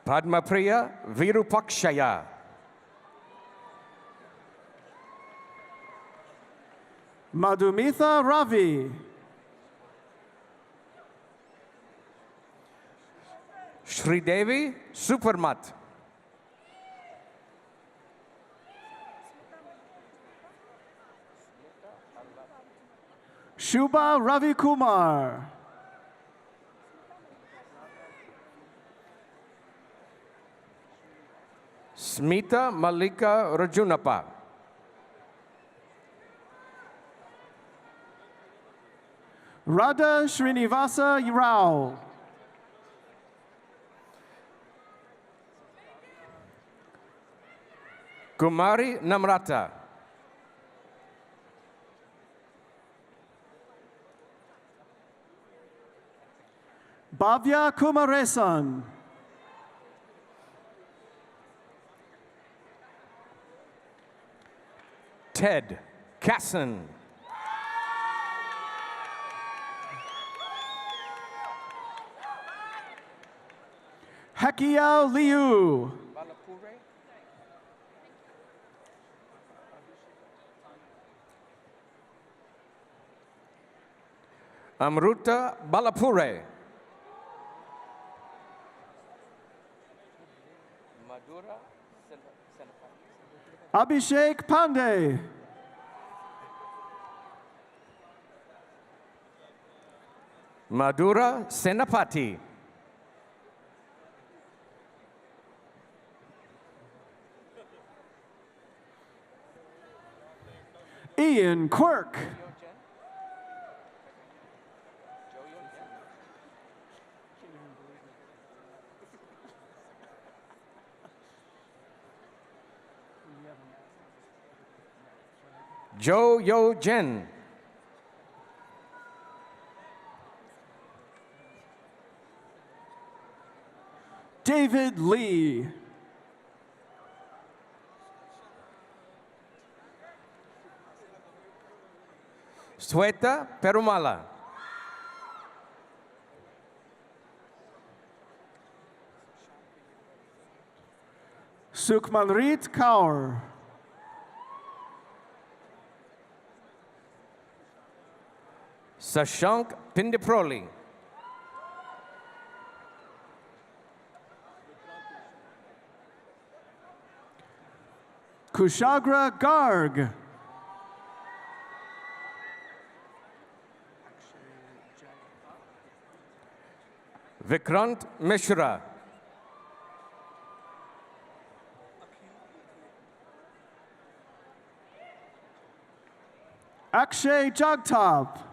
Padmapriya Virupakshaya. Madhumitha Ravi. Sridevi Supermat. Shubha Ravi Kumar. Smita Malika Rajunapa. Radha Srinivasa Rao. Kumari Namrata. Bhavya Kumaresan. Ted Casson. Hekiao Liu. Amruta Balapure. Abhishek Pandey. Madhura Senapati. Ian Quirk. Jo Yo Jen. David Lee. Sweta Perumala. Sukhmanrit Kaur. Sashank Pindiproli. Kushagra Garg. Vikrant Mishra. Akshay Jagtap.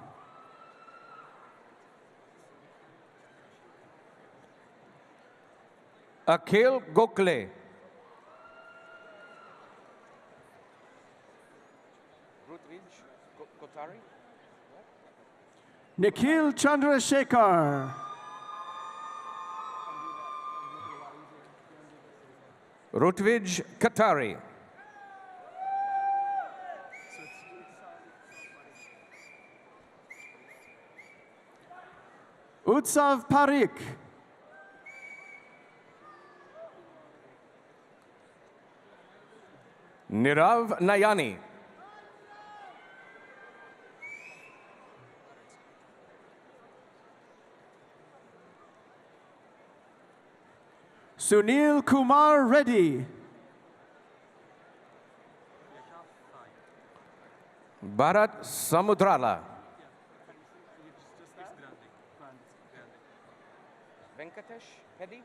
Akhil Gokhale. Nikhil Chandrasekhar. Rutvij Katari. Utsav Parikh. Nirav Nayani. Sunil Kumar Reddy. Bharat Samudrala. Venkatesh Peddy.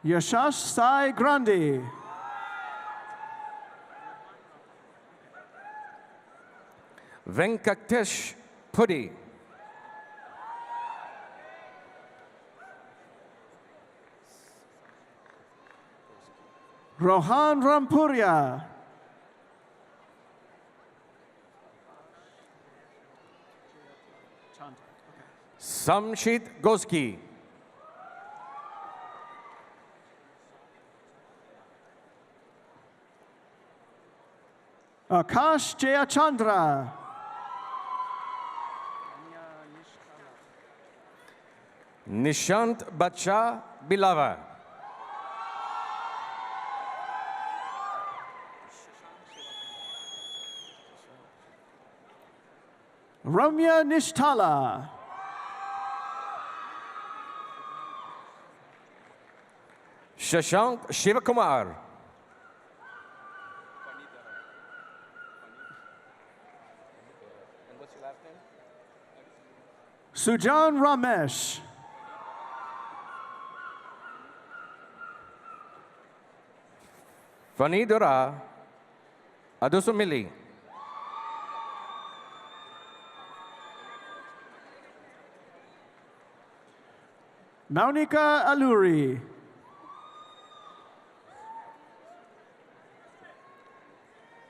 Yashash Sai Grandi. Venkatesh Pudi. Rohan Rampuria. Samshit Goski. Akash Jayachandra. Nishant Bacha Bilava. Ramya Nishtala. Shashank Shivakumar. Sujan Ramesh. Fanidura Adusumili. Maunika Aluri.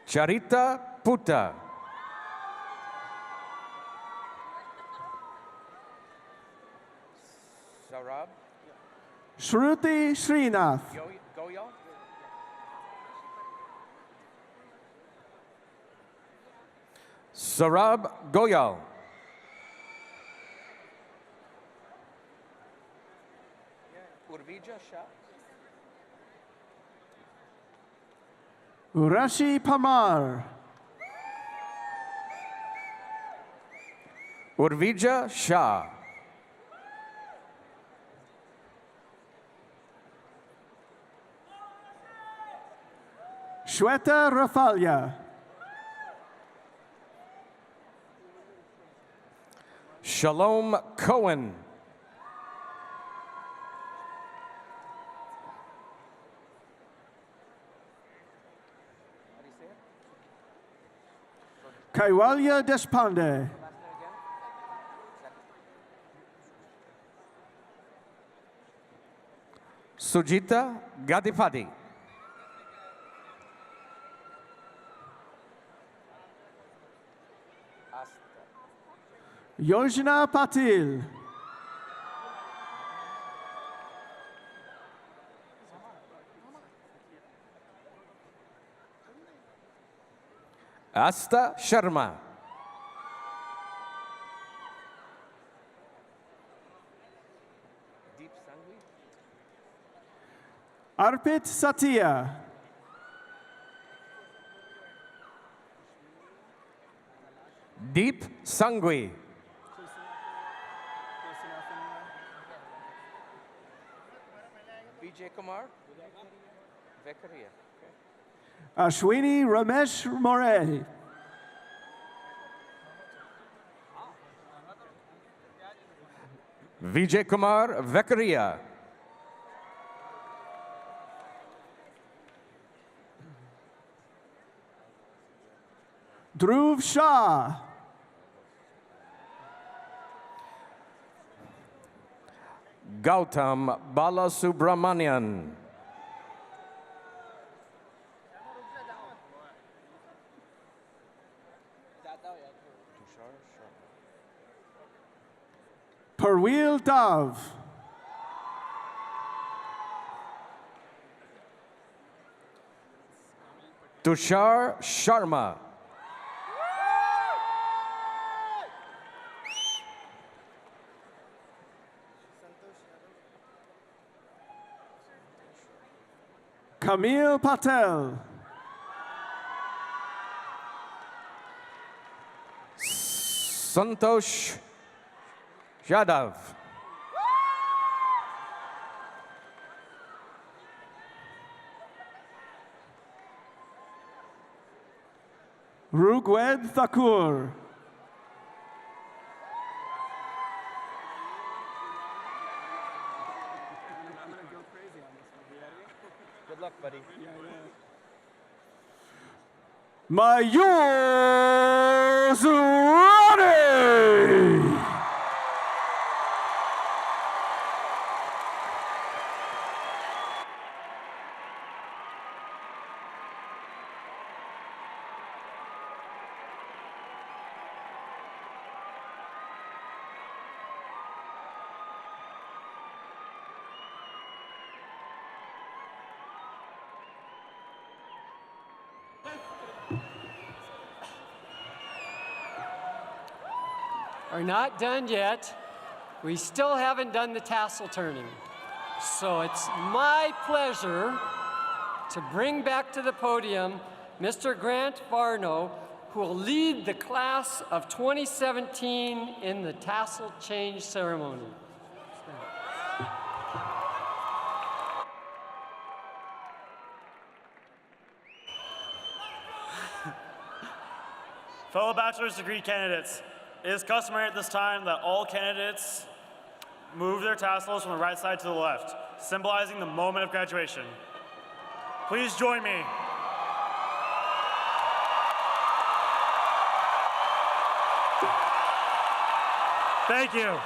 Charita Puta. Sarab Shruti Srinath. Goyal. Sarab Goyal. Urvija Shah. Urashi Pamar. Urvija Shah. Shweta Rafalia. Shalom Cohen. Kaivalya Deshpande. Sujita Gadipati. Yojana Patil. Asta Sharma. Arpit Satya. Deep Sangui. Vijay Kumar. Vekaria. Ashwini Ramesh More. Vijay Kumar Vekaria. Dhruv Shah. Gautam Balasubramanian. Parweel Dav. Tushar Sharma. Camille Patel. Santosh Yadav. Rugwed Thakur. Good luck, buddy. Mayur Zurani. Are not done yet. We still haven't done the tassel turning. So it's my pleasure to bring back to the podium Mr. Grant Varno, who will lead the class of 2017 in the tassel change ceremony. Fellow bachelor's degree candidates, it is customary at this time that all candidates move their tassels from the right side to the left, symbolizing the moment of graduation. Please join me. Thank you.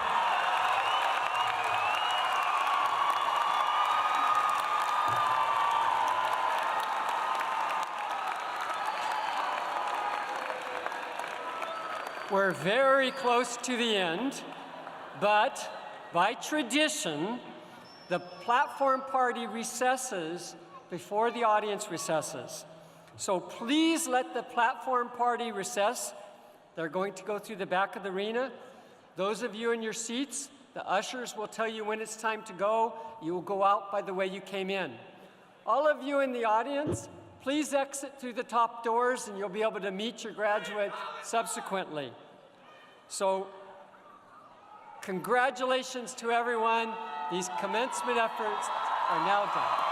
We're very close to the end, but by tradition, the platform party recesses before the audience recesses. So please let the platform party recess. They're going to go through the back of the arena. Those of you in your seats, the ushers will tell you when it's time to go. You will go out by the way you came in. All of you in the audience, please exit through the top doors and you'll be able to meet your graduate subsequently. So, congratulations to everyone. These commencement efforts are now done.